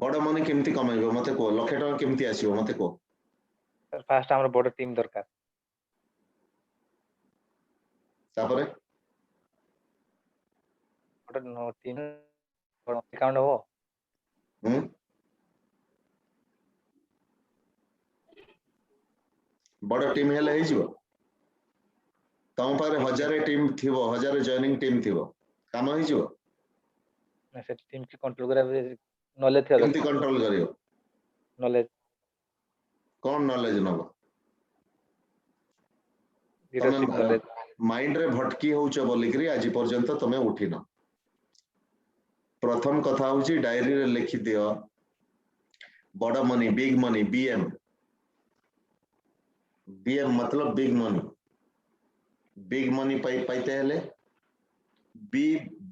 बड़ मनी केमती कमाइबो मते को लक्षे टका केमती आसीबो मते को सर फास्ट हमर बड़ टीम दरकार तापरे बड़ टीम बड़ अकाउंट हो बड़ टीम हेले हे जिवो तम पारे 1000 टीम थिवो 1000 जॉइनिंग टीम थिवो काम हे जिवो ना से टीम की कंट्रोल करा नॉलेज थे केमती कंट्रोल करियो नॉलेज कौन नॉलेज नबो लीडरशिप नॉलेज माइंड रे भटकी होउछ बोलिकरी आज पर्यंत तमे उठिन प्रथम कथा होउची डायरी रे लिखि दियो बड़ मनी बीएम मतलब बिग मनी पाइते हेले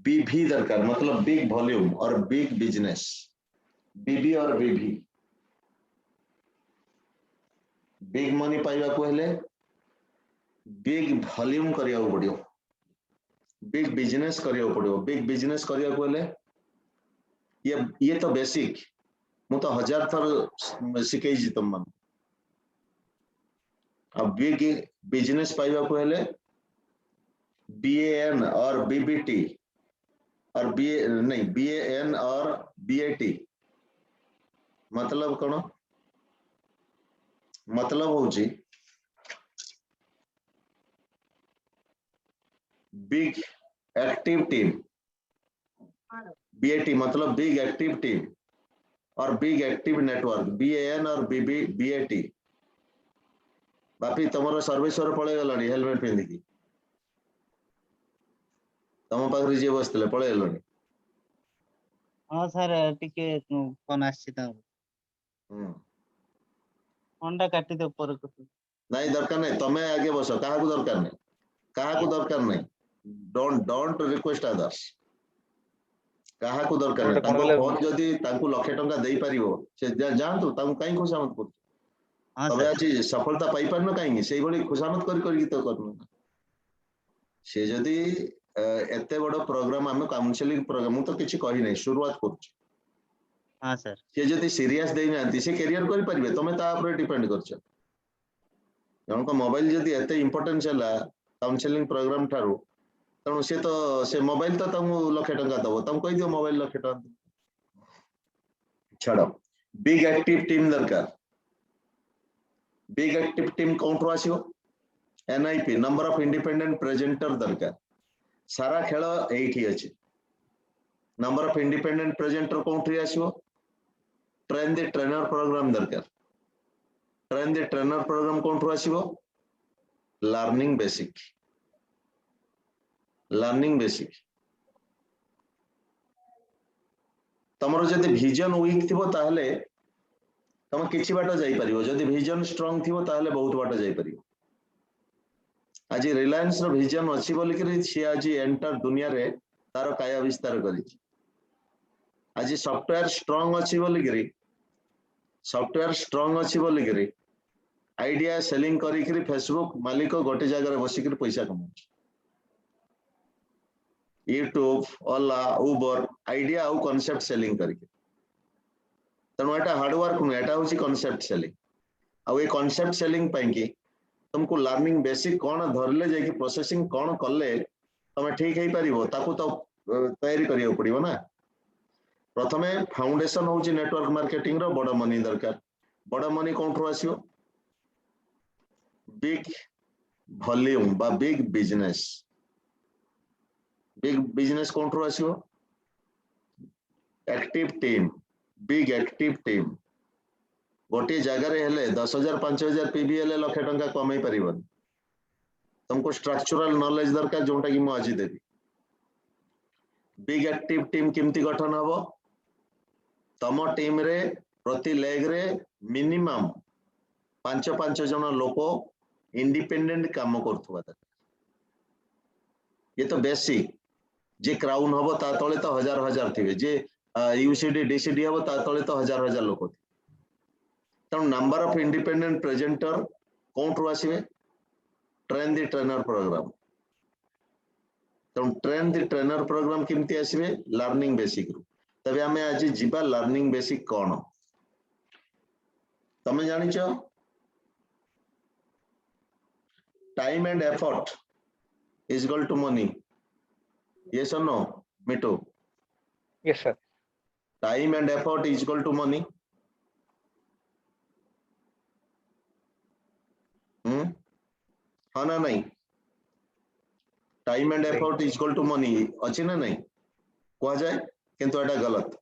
बीवी दरकार मतलब बिग वॉल्यूम और बिग बिजनेस बीबी और बीवी बिग मनी पाइबा को हेले बिग वॉल्यूम करिया पड़ियो बिग बिजनेस करिया पड़ियो बिग बिजनेस करिया को हेले ये तो बेसिक मु तो 1000 थर सिखै जी तुम मन अब बिग बिजनेस पाइबा को हेले BAN और BBT और BAN और BAT मतलब कौन मतलब होची बिग एक्टिव टीम BAT मतलब बिग एक्टिव टीम और बिग एक्टिव नेटवर्क BAN और BAT बापी तुम सर्विस पड़े गलानी हेलमेट पिंधिकी तुम पाखरे जे बसले पड़े गलानी हाँ सर टिके फोन आछि त फोनटा काटी दे पर नहीं दरकार नहीं तमे आगे बसो काहा को दरकार नहीं डोंट रिक्वेस्ट अदर्स काहा को दरकार नहीं ताको फोन जदी ताको लाख टंका देई परिवो से जानतो ताको काई खुशामत कर तबे आज सफलता पाई परन काई सेही बड़ी खुशामत कर तो करन से जदी एते बड़ प्रोग्राम हम काउंसलिंग प्रोग्राम मु तो किछि कहि नै शुरुआत करछ हां सर से जदी सीरियस देई नांती से करियर करि परिबे तमे ता ऊपर डिपेंड करछ जनको मोबाइल जदी एते इंपोर्टेंस हला काउंसलिंग प्रोग्राम थारू तनु से मोबाइल तो तमु लखे टंका दबो तम कहि दियो मोबाइल लखे टंका छाड़ो बिग एक्टिव टीम दरकार बिग एक्टिव टीम काउंटर आसीओ NIP number of independent presenter दरकार सारा खेल एठी अछि number of independent presenter counter आसीओ ट्रेन द ट्रेनर प्रोग्राम दरकार train the trainer programme counter आसीओ लर्निंग बेसिक तमरो जदि विजन वीक थिबो ताहले तम किछि बाट जाई परिबो जदि विजन स्ट्रांग थिबो ताहले बहुत बाट जाई परिबो आज रिलायंस रो विजन अछि बोली कि छि आज एंटर दुनिया रे तार काया विस्तार करी आज सॉफ्टवेयर स्ट्रांग अछि बोली कि आइडिया सेलिंग करी कि फेसबुक मालिक गोटे जगह बसिक पैसा कमाउछ यूट्यूब ओला उबर आइडिया आउ कांसेप्ट सेलिंग करके तनो एटा हार्ड वर्क न एटा होची कांसेप्ट सेलिंग आ ए कांसेप्ट सेलिंग पैकी तुमको लर्निंग बेसिक कोन धरले जे कि प्रोसेसिंग कोन करले तमे ठीक हे परिबो ताकू तो तयारी करियो पड़िबो ना प्रथमे फाउंडेशन होची नेटवर्क मार्केटिंग रो बड़ मनी दरकार बड़ मनी काउंटर आसीओ बिग वॉल्यूम बा बिग बिजनेस काउंटर आसीओ active team big active team गोटे जगह हेले 10,000 5,000 PBL लाख टंका कमाई परिबन तुमको स्ट्रक्चरल नॉलेज दरकार जोटा कि मु आज देबी बिग एक्टिव टीम केमती गठन हबो तम टीम रे प्रति लेग रे मिनिमम 5 जन लोक इंडिपेंडेंट काम करथुवा दरकार ये तो बेसिक जे क्राउन हबो ता तळे तो हजार थिबे जे UCD DCD हबो ता तळे तो हजार लोक थिबे तनु number of independent presenter counter आसीबे ट्रेन द ट्रेनर प्रोग्राम तनु ट्रेन द ट्रेनर प्रोग्राम केमती आसीबे लर्निंग बेसिक रू तबे आमे आज जीवा लर्निंग बेसिक कौन तमे जानिच time and effort is equal to money yes और no Mitu Yes, sir. Time and effort is equal to money हाँ ना नहीं time and Right. Effort is equal to money अच्छी ना नहीं कह जाए किंतु एटा गलत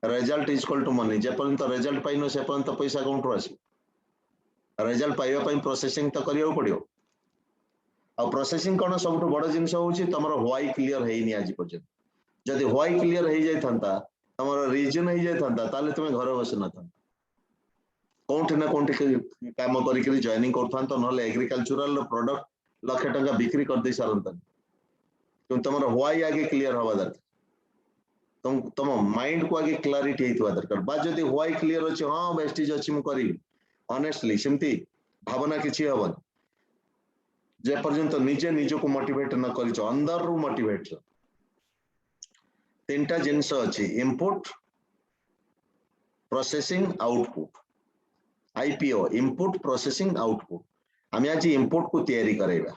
result is equal to money जे पर्यंत रिजल्ट पाइन से पर्यंत पैसा कोठु आसी रिजल्ट पाइबा पई प्रोसेसिंग तो करियो पड़ियो आ प्रोसेसिंग कोन सबटु बड़ जिंस होउची तमरो व्हाई क्लियर हेइनी आज पर्यंत जदि व्हाई क्लियर हेइ जाय थांता तमरो रीजन हेइ जाय थांता ताले तुमे घर बस न था कोठे ना कोठे काम करी करी जॉइनिंग करथांत नहले एग्रीकल्चरल प्रोडक्ट लाख टका बिक्री कर दे सारंत तुम तमरो व्हाई आगे क्लियर हवा दरकार तुम माइंड को आगे क्लारिटी हेइतवा दरकार बा जदि व्हाई क्लियर अछि हां वेस्टेज अछि मु करी ऑनेस्टली सिमती भावना किछि हबन जे पर्यंत निजे निजो को मोटिवेट न करिछ अंदर रु मोटिवेट तीनटा जिंस अछि input processing output IPO input processing output आमे आज इनपुट को तयारी करेबा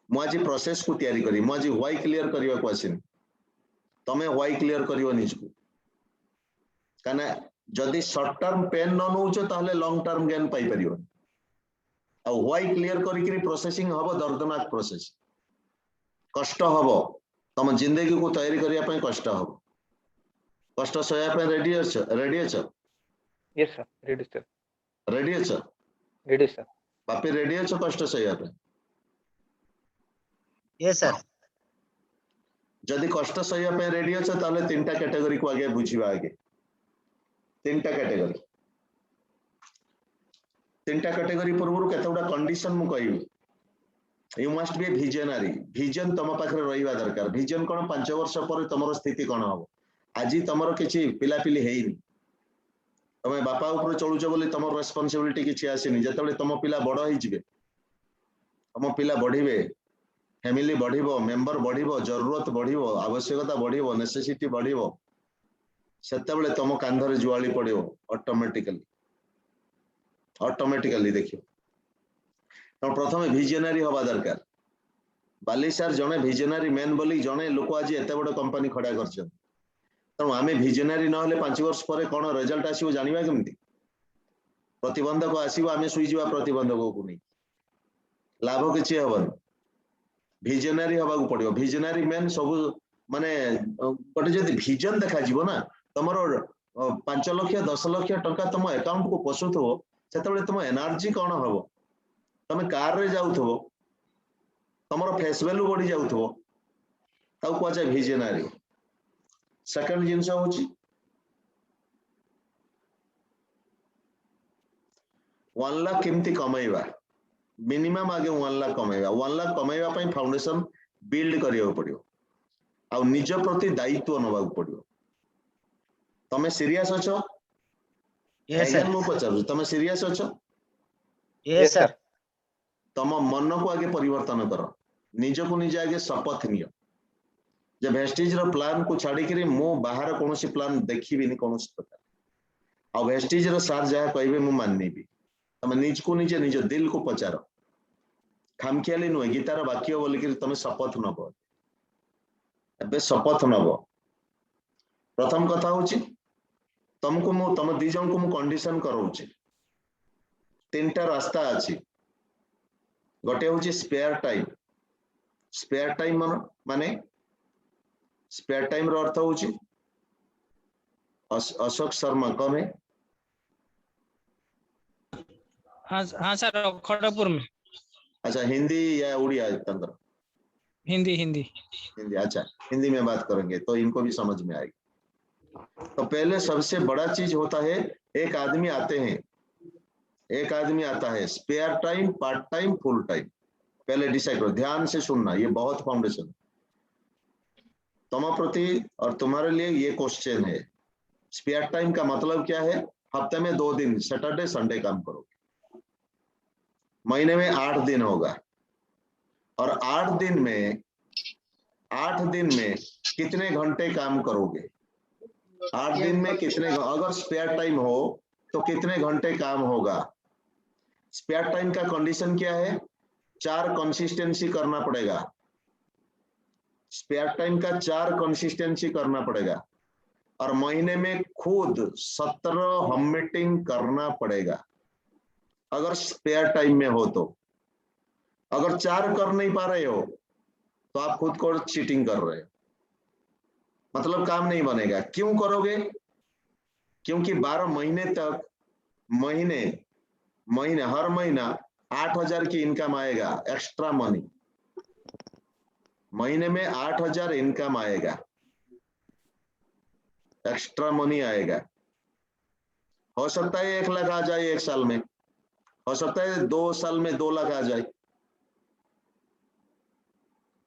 मु आज प्रोसेस को तयारी करी मु आज व्हाई क्लियर करबा को आसिन तमे व्हाई क्लियर करियो निजको काना जदि शॉर्ट टर्म पेन न नउछ ताहले लॉन्ग टर्म गेन पाई परियो आ व्हाई क्लियर करी करी प्रोसेसिंग हबो दर्दनाक प्रोसेस कष्ट हबो तम जिंदगी को तैयारी करिया पई कष्ट हबो कष्ट सया पे रेडी अछ Yes, sir. Ready, sir. Ready अछ Ready, sir. बापी रेडी अछ कष्ट सया पे यस सर जदि कष्ट सया पे रेडी अछ ताहले तीनटा कैटेगरी को आगे बुझिबा आगे तीनटा कैटेगरी पूर्व केतोडा कंडीशन मु कहबी you must be A visionary vision तम पाखरे रहिबा दरकार विजन कोन 5 वर्ष पर तमरो स्थिति कोन हबो आजी तमरो किछि पिलापिली हेइनी तमे बापा ऊपर चलुछ बोली तमर रेस्पोंसिबिलिटी किछि आसीनी जतबे तम पिला बड़ होई जिवे तम पिला बढ़िबे फैमिली बढ़िबो मेंबर बढ़िबो जरूरत बढ़िबो आवश्यकता बढ़िबो नेसेसिटी बढ़िबो सेतेबेले तम कांधरे जुआली पड़ियो ऑटोमेटिकली देखियो तो प्रथम विजनरी हवा दरकार बाली सर जने विजनरी मैन बोली जने लोक आज एते बड़ कंपनी खड़ा करछन तो आमे विजनरी न होले 5 वर्ष परे कोन रिजल्ट आसीबो जानिबा केमति प्रतिबंधक आसीबो आमे सुई जिवा प्रतिबंधक को नै लाभ किछि हबन विजनरी हवा को पड़ियो विजनरी मैन सब माने गोटे जदि विजन देखा जीवो ना तमरो 5 लाख 10 लाख टका तम अकाउंट को पसुथो सेतेबेले तम एनर्जी कोन हबो तमे कार रे जाउथबो तमरो फेस वैल्यू बढ़ी जाउथबो ताऊ को जाय विजनरी सेकंड जिंस होची 1 लाख केमती कमाइबा मिनिमम आगे 1 लाख कमाइबा 1 लाख कमाइबा पई फाउंडेशन बिल्ड करियो पड़ियो आ निज प्रति दायित्व नबा पड़ियो तमे सीरियस अछो यस सर मु पचारु तमे सीरियस अछो यस सर तम मन को आगे परिवर्तन करो निज को निज आगे शपथ नियो जे वेस्टेज रो प्लान को छाड़ी करी मु बाहर कोनोसी प्लान देखिबिनी कोनोसी प्रकार आ वेस्टेज रो सार जहा कहबे मु माननीबी तमे निज को निज निज दिल को पचारो खामखियाली नुए गीतार वाक्य बोली करी तमे शपथ नबो एबे शपथ नबो प्रथम कथा होची तुमको मु तम दी जन को मु कंडीशन करौची तीनटा रास्ता अछि गोटे होची स्पेयर टाइम माने स्पेयर टाइम रो अर्थ होची अशोक शर्मा कौन है हाँ सर खड़गपुर में अच्छा हिंदी या उड़िया तंत्र हिंदी अच्छा हिंदी में बात करेंगे तो इनको भी समझ में आएगी तो पहले सबसे बड़ा चीज होता है एक आदमी आता है spare time part time full time पहले डिसाइड करो ध्यान से सुनना ये बहुत फाउंडेशन तुम प्रति और तुम्हारे लिए ये क्वेश्चन है स्पेयर टाइम का मतलब क्या है हफ्ते में 2 दिन सैटरडे संडे काम करोगे महीने में 8 दिन होगा और 8 दिन में कितने घंटे काम करोगे 8 दिन में कितने, अगर स्पेयर टाइम हो तो कितने घंटे काम होगा। स्पेयर टाइम का कंडीशन क्या है, 4 कंसिस्टेंसी करना पड़ेगा। स्पेयर टाइम का 4 कंसिस्टेंसी करना पड़ेगा और महीने में खुद 17 हम मीटिंग करना पड़ेगा अगर स्पेयर टाइम में हो तो। अगर 4 कर नहीं पा रहे हो तो आप खुद को चीटिंग कर रहे हो, मतलब काम नहीं बनेगा। क्यों करोगे, क्योंकि 12 महीने तक महीने हर महीना 8,000 की इनकम आएगा, एक्स्ट्रा मनी। महीने में 8,000 इनकम आएगा, एक्स्ट्रा मनी आएगा। हो सकता है 1 लाख आ जाए 1 साल में, हो सकता है 2 साल में 2 लाख आ जाए।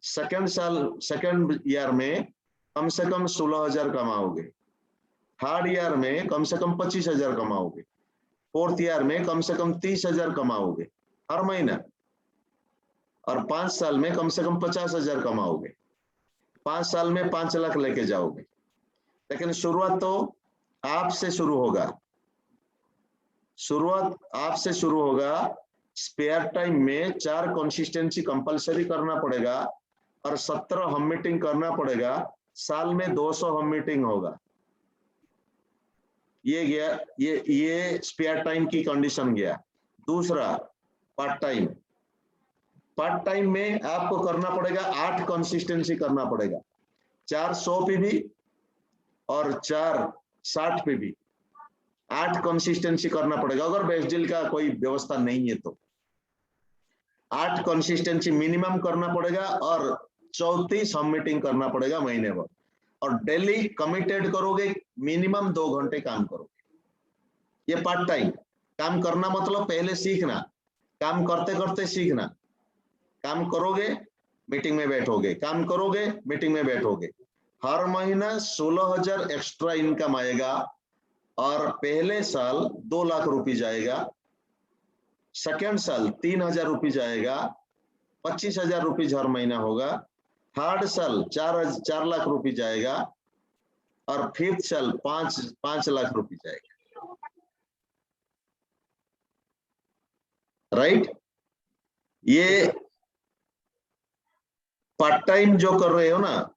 सेकेंड ईयर में कम से कम 16,000 कमाओगे, थर्ड ईयर में कम से कम 25,000 कमाओगे, फोर्थ ईयर में कम से कम 30,000 कमाओगे हर महीना, और 5 साल में कम से कम 50,000 कमाओगे। 5 साल में 5 लाख लेके जाओगे। लेकिन शुरुआत तो आपसे शुरू होगा, शुरुआत आपसे शुरू होगा। स्पेयर टाइम में 4 कंसिस्टेंसी कंपलसरी करना पड़ेगा और 17 हम मीटिंग करना पड़ेगा। साल में 200 हम मीटिंग होगा। ये गया, ये स्पेयर टाइम की कंडीशन गया। दूसरा पार्ट टाइम। पार्ट टाइम में आपको करना पड़ेगा 8 कंसिस्टेंसी करना पड़ेगा, 4 100 पे भी और 4 60 पे भी 8 कंसिस्टेंसी करना पड़ेगा। अगर बेस्ट डील का कोई व्यवस्था नहीं है तो 8 कंसिस्टेंसी मिनिमम करना पड़ेगा और 34 हम मीटिंग करना पड़ेगा महीने भर। और डेली कमिटेड करोगे, मिनिमम 2 घंटे काम करोगे। ये पार्ट टाइम काम करना मतलब पहले सीखना, काम करते करते सीखना। काम करोगे मीटिंग में बैठोगे, काम करोगे मीटिंग में बैठोगे। हर महीना 16,000 एक्स्ट्रा इनकम आएगा और पहले साल 2 लाख रुपए जाएगा, सेकेंड साल 3,000 रुपए जाएगा, 25,000 रुपए हर महीना होगा। थर्ड साल 4 लाख रुपए जाएगा और फिफ्थ साल 5 लाख रुपए जाएगा। राइट? ये पार्ट टाइम जो कर रहे हो ना,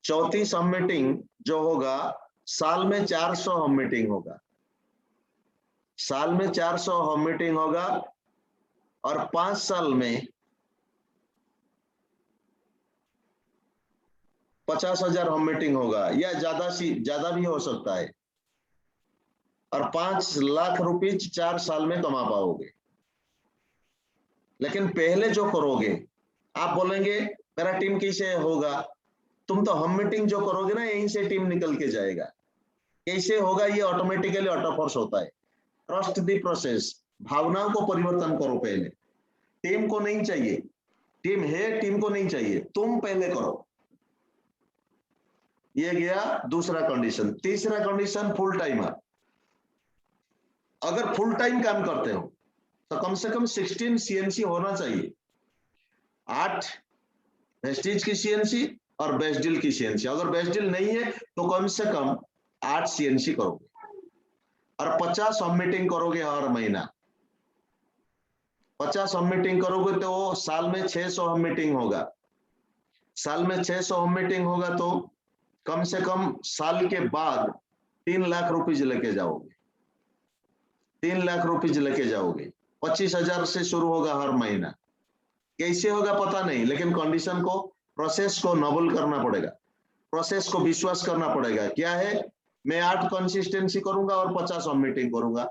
34 हम मीटिंग जो होगा, साल में 400 हम मीटिंग होगा, साल में 400 हम मीटिंग होगा और 5 साल में 50,000 हम मीटिंग होगा, या ज्यादा भी हो सकता है। और 5 लाख रुपए 4 साल में कमा पाओगे। लेकिन पहले जो करोगे, आप बोलेंगे मेरा टीम कैसे होगा, तुम तो हम मीटिंग जो करोगे ना, यहीं से टीम निकल के जाएगा। कैसे होगा, ये ऑटोमेटिकली ऑटोफोर्स होता है। Trust the process. भावनाओं को परिवर्तन करो पहले। टीम को नहीं चाहिए, टीम है, टीम को नहीं चाहिए, तुम पहले करो। ये गया दूसरा कंडीशन। तीसरा कंडीशन फुल टाइमर। अगर फुल टाइम काम करते हो तो कम से कम 16 सीएनसी होना चाहिए। 8 वेस्टेज की सीएनसी और बेस्ट डील की सीएनसी। अगर बेस्ट डील नहीं है तो कम से कम 8 सीएनसी करोगे और 50 हम मीटिंग करोगे हर महीना। 50 हम मीटिंग करोगे तो साल में 600 हम मीटिंग होगा। साल में 600 हम मीटिंग होगा तो कम से कम साल के बाद 3 लाख रुपीज लेके जाओगे। 3 लाख रुपीज लेके जाओगे। 25,000 से शुरू होगा हर महीना। कैसे होगा पता नहीं, लेकिन कंडीशन को, प्रोसेस को नोबल करना पड़ेगा। प्रोसेस को विश्वास करना पड़ेगा। क्या है, मैं 8 कंसिस्टेंसी करूंगा और 50 हम मीटिंग करूंगा।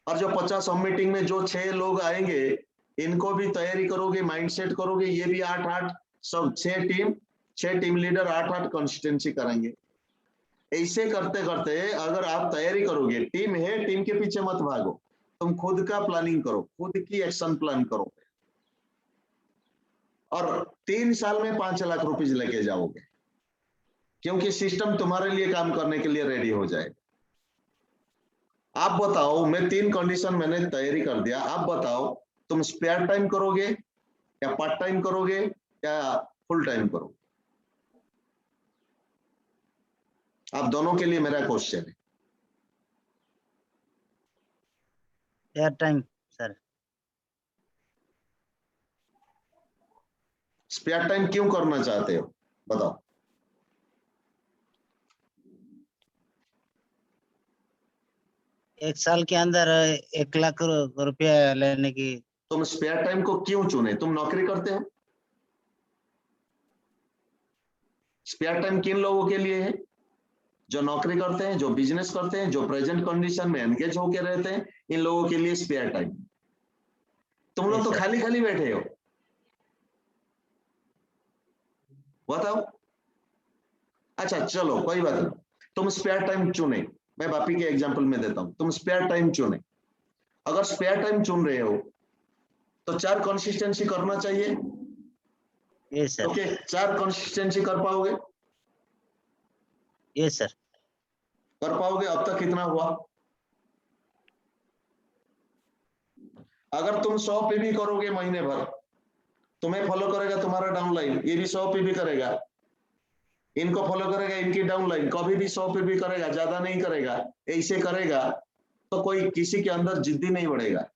और जो 50 हम मीटिंग में जो 6 लोग आएंगे, इनको भी तैयारी करोगे, माइंडसेट करोगे, ये भी 8-8, सब 6 टीम लीडर 8-8 कंसिस्टेंसी करेंगे। ऐसे करते करते अगर आप तैयारी करोगे, टीम है, टीम के पीछे मत भागो, तुम खुद का प्लानिंग करो, खुद की एक्शन प्लान करो और 3 साल में 5 लाख रुपीज लेके जाओगे, क्योंकि सिस्टम तुम्हारे लिए काम करने के लिए रेडी हो जाए। आप बताओ, मैं 3 कंडीशन मैंने तैयारी कर दिया, आप बताओ तुम स्पेयर टाइम करोगे या पार्ट टाइम करोगे या फुल टाइम करोगे? आप दोनों के लिए मेरा क्वेश्चन है। Air time sir. Spare time क्यों करना चाहते हो बताओ। एक साल के अंदर 1 लाख रुपया लेने की। तुम स्पेयर टाइम को क्यों चुने? तुम नौकरी करते हो। स्पेयर टाइम किन लोगों के लिए है? जो नौकरी करते हैं, जो बिजनेस करते हैं, जो प्रेजेंट कंडीशन में एंगेज होकर रहते हैं, इन लोगों के लिए स्पेयर टाइम। तुम लोग तो खाली खाली बैठे हो, बताओ। अच्छा चलो कोई बात नहीं, तुम स्पेयर टाइम चुने, मैं बापी के एग्जांपल में देता हूं। तुम स्पेयर टाइम चुने, अगर स्पेयर टाइम चुन रहे हो तो 4 कंसिस्टेंसी करना चाहिए। Yes sir. ओके, 4 कंसिस्टेंसी कर पाओगे? Yes sir. कर पाओगे? अब तक कितना हुआ? अगर तुम 100 पे भी करोगे महीने भर, तुम्हें फॉलो करेगा तुम्हारा डाउनलाइन, ये भी 100 पे भी करेगा, इनको फॉलो करेगा इनकी डाउनलाइन, कभी भी 100 पे भी करेगा, ज्यादा नहीं करेगा, ऐसे करेगा तो कोई किसी के अंदर जिद्दी नहीं बढ़ेगा।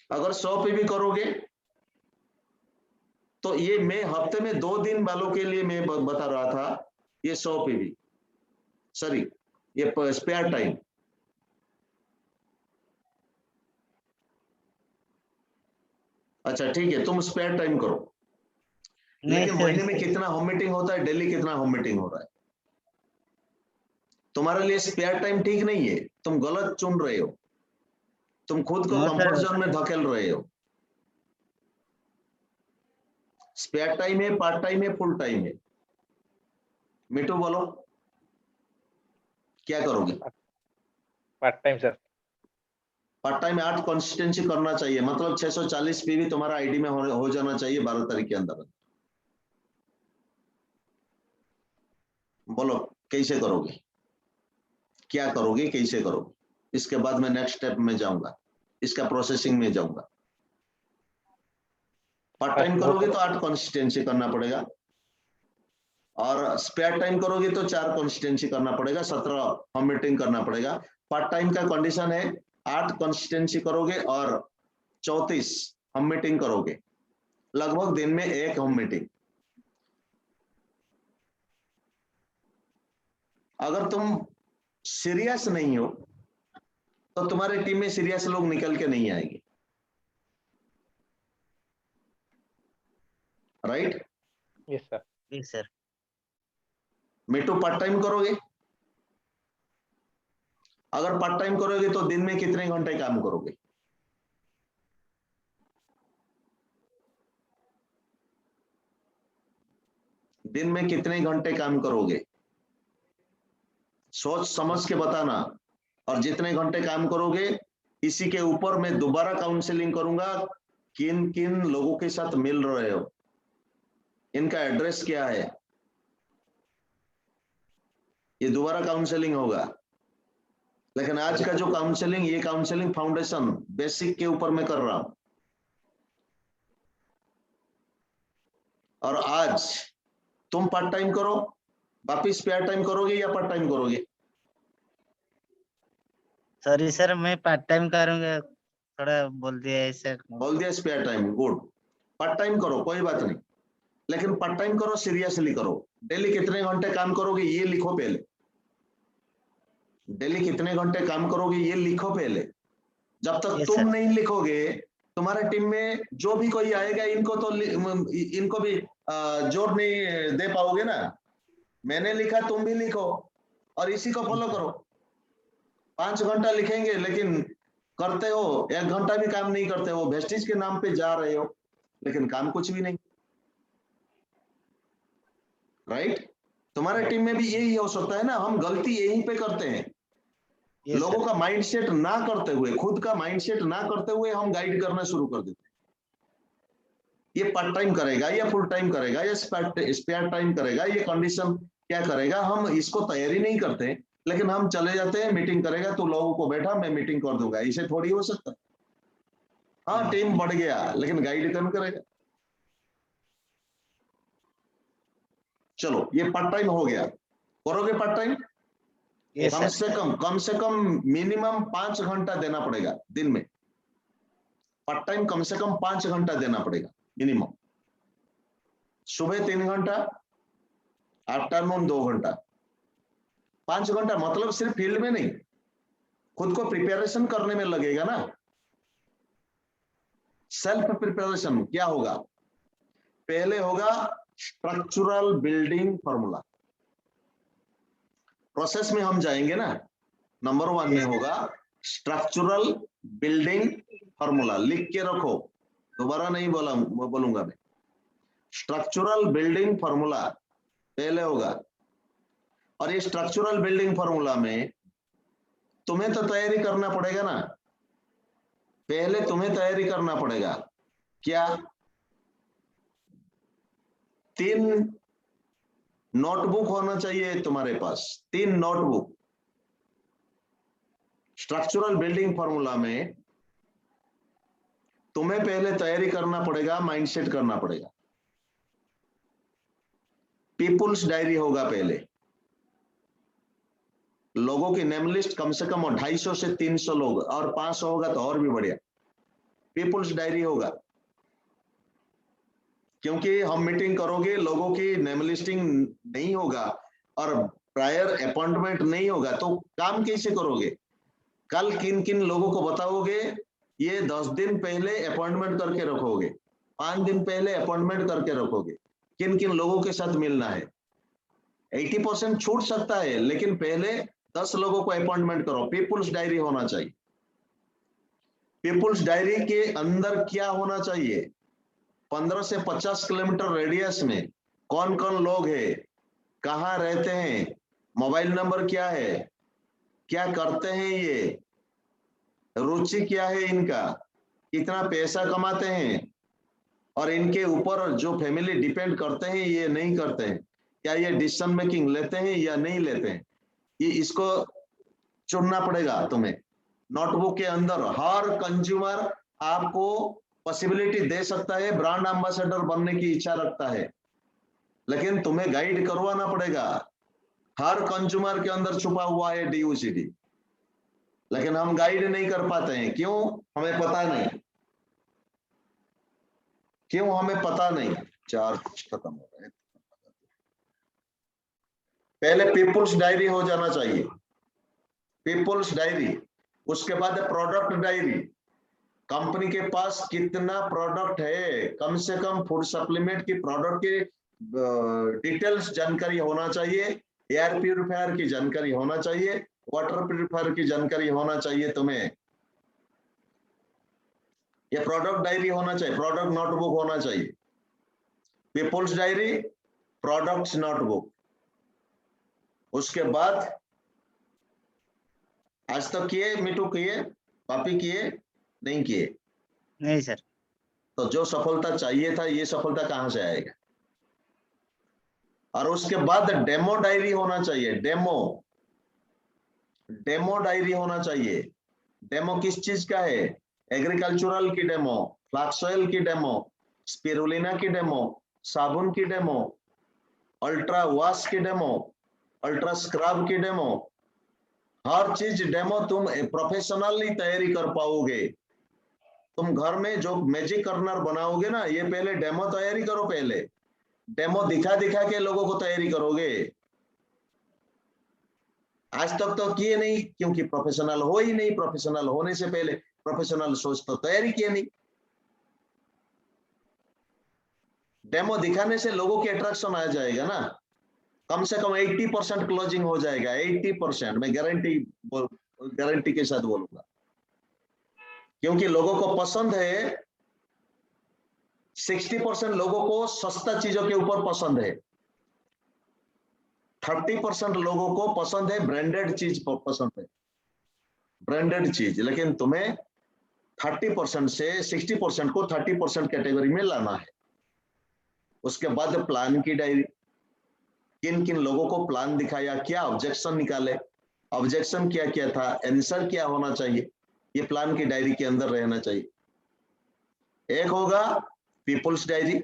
अगर 100 पे भी करोगे तो ये मैं हफ्ते में 2 दिन वालों के लिए मैं बता रहा था, ये 100 पे भी, सॉरी ये स्पेयर टाइम। अच्छा ठीक है, तुम स्पेयर टाइम करो, लेकिन महीने में कितना होम मीटिंग होता है, डेली कितना होम मीटिंग हो रहा है? तुम्हारे लिए स्पेयर टाइम ठीक नहीं है, तुम गलत चुन रहे हो, तुम खुद को कंफर्ट जोन में धकेल रहे हो। स्पेयर टाइम है, पार्ट टाइम है, फुल टाइम है? मिठू बोलो क्या करोगे? Part time sir. Part time 8 consistency करना चाहिए, मतलब 640 पे भी तुम्हारा आईडी में हो जाना चाहिए 12 तारीख के अंदर। बोलो कैसे करोगे, क्या करोगे, कैसे करोगे? इसके बाद मैं नेक्स्ट स्टेप में जाऊंगा, इसका प्रोसेसिंग में जाऊंगा। पार्ट टाइम करोगे तो 8 कंसिस्टेंसी करना पड़ेगा, और स्पेयर टाइम करोगे तो 4 कंसिस्टेंसी करना पड़ेगा, 17 होम मीटिंग करना पड़ेगा। पार्ट टाइम का कंडीशन है 8 कंसिस्टेंसी करोगे और 34 होम मीटिंग करोगे, लगभग दिन में 1 होम मीटिंग। अगर तुम सीरियस नहीं हो तो तुम्हारी टीम में सीरियस लोग निकल के नहीं आएंगे, right? Yes sir. Yes sir. Mittu part time करोगे? अगर पार्ट टाइम करोगे तो दिन में कितने घंटे काम करोगे? दिन में कितने घंटे काम करोगे? सोच समझ के बताना। और जितने घंटे काम करोगे, इसी के ऊपर मैं दोबारा काउंसलिंग करूंगा, किन किन लोगों के साथ मिल रहे हो, इनका एड्रेस क्या है, ये दोबारा काउंसलिंग होगा। लेकिन आज का जो काउंसलिंग, ये काउंसलिंग फाउंडेशन बेसिक के ऊपर मैं कर रहा हूं। और आज तुम पार्ट टाइम करो, वापिस स्पेयर टाइम करोगे या पार्ट टाइम करोगे? सॉरी सर, मैं पार्ट टाइम करूंगा, थोड़ा बोल दिया ऐसा। बोल दिया spare time, good. Part time करो कोई बात नहीं, लेकिन पार्ट टाइम करो, सीरियसली करो। डेली कितने घंटे काम करोगे ये लिखो पहले, डेली कितने घंटे काम करोगे ये लिखो पहले। जब तक Yes, तुम sir. नहीं लिखोगे, तुम्हारे टीम में जो भी कोई आएगा, इनको तो इनको भी जोर नहीं दे पाओगे ना। मैंने लिखा, तुम भी लिखो और इसी को फॉलो करो। 5 घंटा लिखेंगे लेकिन करते हो 1 घंटा भी काम नहीं करते हो, वेस्टिज के नाम पे जा रहे हो, लेकिन काम कुछ भी नहीं, राइट? तुम्हारे टीम में भी यही हो सकता है ना, हम गलती यहीं पे करते हैं। Yes, लोगों sir. का माइंडसेट ना करते हुए, खुद का माइंडसेट ना करते हुए हम गाइड करना शुरू कर देते हैं। ये पार्ट टाइम करेगा या फुल टाइम करेगा या स्पेयर टाइम करेगा, ये कंडीशन क्या करेगा, हम इसको तैयारी नहीं करते, लेकिन हम चले जाते हैं, मीटिंग करेगा तो लोगों को बैठा मैं मीटिंग कर दूंगा, इसे थोड़ी हो सकता। हाँ टीम बढ़ गया लेकिन गाइड कौन करेगा? चलो ये पार्ट टाइम हो गया, करोगे पार्ट टाइम? Yes, कम sir. से कम मिनिमम 5 घंटा देना पड़ेगा दिन में। पार्ट टाइम कम से कम 5 घंटा देना पड़ेगा मिनिमम। सुबह 3 घंटा, आफ्टरनून 2 घंटा, 5 घंटा। मतलब सिर्फ फील्ड में नहीं, खुद को प्रिपरेशन करने में लगेगा ना। सेल्फ प्रिपरेशन क्या होगा? पहले होगा स्ट्रक्चरल बिल्डिंग फॉर्मूला। प्रोसेस में हम जाएंगे ना। नंबर 1 में होगा स्ट्रक्चरल बिल्डिंग फॉर्मूला। लिख के रखो, दोबारा नहीं बोलूंगा मैं। स्ट्रक्चरल बिल्डिंग फॉर्मूला पहले होगा। और ये स्ट्रक्चरल बिल्डिंग फॉर्मूला में तुम्हें तो तैयारी करना पड़ेगा ना। पहले तुम्हें तैयारी करना पड़ेगा क्या? 3 नोटबुक होना चाहिए तुम्हारे पास, 3 नोटबुक। स्ट्रक्चरल बिल्डिंग फॉर्मूला में तुम्हें पहले तैयारी करना पड़ेगा, माइंडसेट करना पड़ेगा। पीपुल्स डायरी होगा पहले। लोगों की नेम लिस्ट कम से कम 250 से 300 लोग, और 500 होगा तो और भी बढ़िया। पीपुल्स डायरी होगा, क्योंकि हम मीटिंग करोगे, लोगों की नेम लिस्टिंग नहीं होगा और प्रायर अपॉइंटमेंट नहीं होगा तो काम कैसे करोगे? कल किन किन लोगों को बताओगे, ये 10 दिन पहले अपॉइंटमेंट करके रखोगे, 5 दिन पहले अपॉइंटमेंट करके रखोगे, किन किन लोगों के साथ मिलना है। 80% छूट सकता है, लेकिन पहले 10 लोगों को अपॉइंटमेंट करो। पीपुल्स डायरी होना चाहिए। पीपुल्स डायरी के अंदर क्या होना चाहिए? 15 से 50 किलोमीटर रेडियस में कौन कौन लोग हैं, कहाँ रहते हैं, मोबाइल नंबर क्या है, क्या करते हैं ये, रुचि क्या है इनका, कितना पैसा कमाते हैं, और इनके ऊपर जो फैमिली डिपेंड करते हैं ये नहीं करते हैं, क्या ये डिसीजन मेकिंग लेते हैं या नहीं लेते हैं। ये इसको चुनना पड़ेगा तुम्हें। नोटबुक के अंदर हर कंज्यूमर आपको पॉसिबिलिटी दे सकता है, ब्रांड एम्बेसडर बनने की इच्छा रखता है, लेकिन तुम्हें गाइड करवाना पड़ेगा। हर कंज्यूमर के अंदर छुपा हुआ है DUCD, लेकिन हम गाइड नहीं कर पाते हैं। क्यों? हमें पता नहीं। क्यों हमें पता नहीं? चार्ज खत्म हो रहा है। पहले पीपुल्स डायरी हो जाना चाहिए, पीपुल्स डायरी। उसके बाद प्रोडक्ट डायरी। कंपनी के पास कितना प्रोडक्ट है, कम से कम फूड सप्लीमेंट की प्रोडक्ट की डिटेल्स जानकारी होना चाहिए, एयर प्यूरिफायर की जानकारी होना चाहिए, वाटर प्यूरिफायर की जानकारी होना चाहिए तुम्हें। ये प्रोडक्ट डायरी होना चाहिए, प्रोडक्ट नोटबुक होना चाहिए। People's diary, products notebook. उसके बाद आज तक किए मिटू? किए? कॉपी किए? नहीं किए? नहीं सर। तो जो सफलता चाहिए था, ये सफलता कहां से आएगा? और उसके बाद डेमो डायरी होना चाहिए। डेमो डायरी होना चाहिए। डेमो किस चीज का है? एग्रीकल्चरल की डेमो, फ्लैक्स ऑयल की डेमो, स्पिरुलिना की डेमो, साबुन की डेमो, अल्ट्रा वॉश की डेमो, अल्ट्रा स्क्रब की डेमो। हर चीज डेमो तुम प्रोफेशनली तैयारी कर पाओगे। तुम घर में जो मैजिक कर्नर बनाओगे ना, ये पहले डेमो तैयारी करो। पहले डेमो दिखा दिखा के लोगों को तैयारी करोगे। आज तक तो किए नहीं, क्योंकि प्रोफेशनल हो ही नहीं। प्रोफेशनल होने से पहले प्रोफेशनल सोच तो तैयारी किए नहीं। डेमो दिखाने से लोगों की अट्रैक्शन आ जाएगा ना। कम से कम 80% क्लोजिंग हो जाएगा। 80% मैं गारंटी के साथ बोलूंगा, क्योंकि लोगों को पसंद है। 60% लोगों को सस्ता चीजों के ऊपर पसंद है, 30% लोगों को पसंद है ब्रांडेड चीज पसंद है, ब्रांडेड चीज। लेकिन तुम्हें 30% से 60% को 30% कैटेगरी में लाना है। उसके बाद प्लान की डायरी। किन किन लोगों को प्लान दिखाया, क्या ऑब्जेक्शन निकाले, ऑब्जेक्शन क्या क्या था, आंसर क्या होना चाहिए, ये प्लान की डायरी के अंदर रहना चाहिए। एक होगा पीपुल्स डायरी,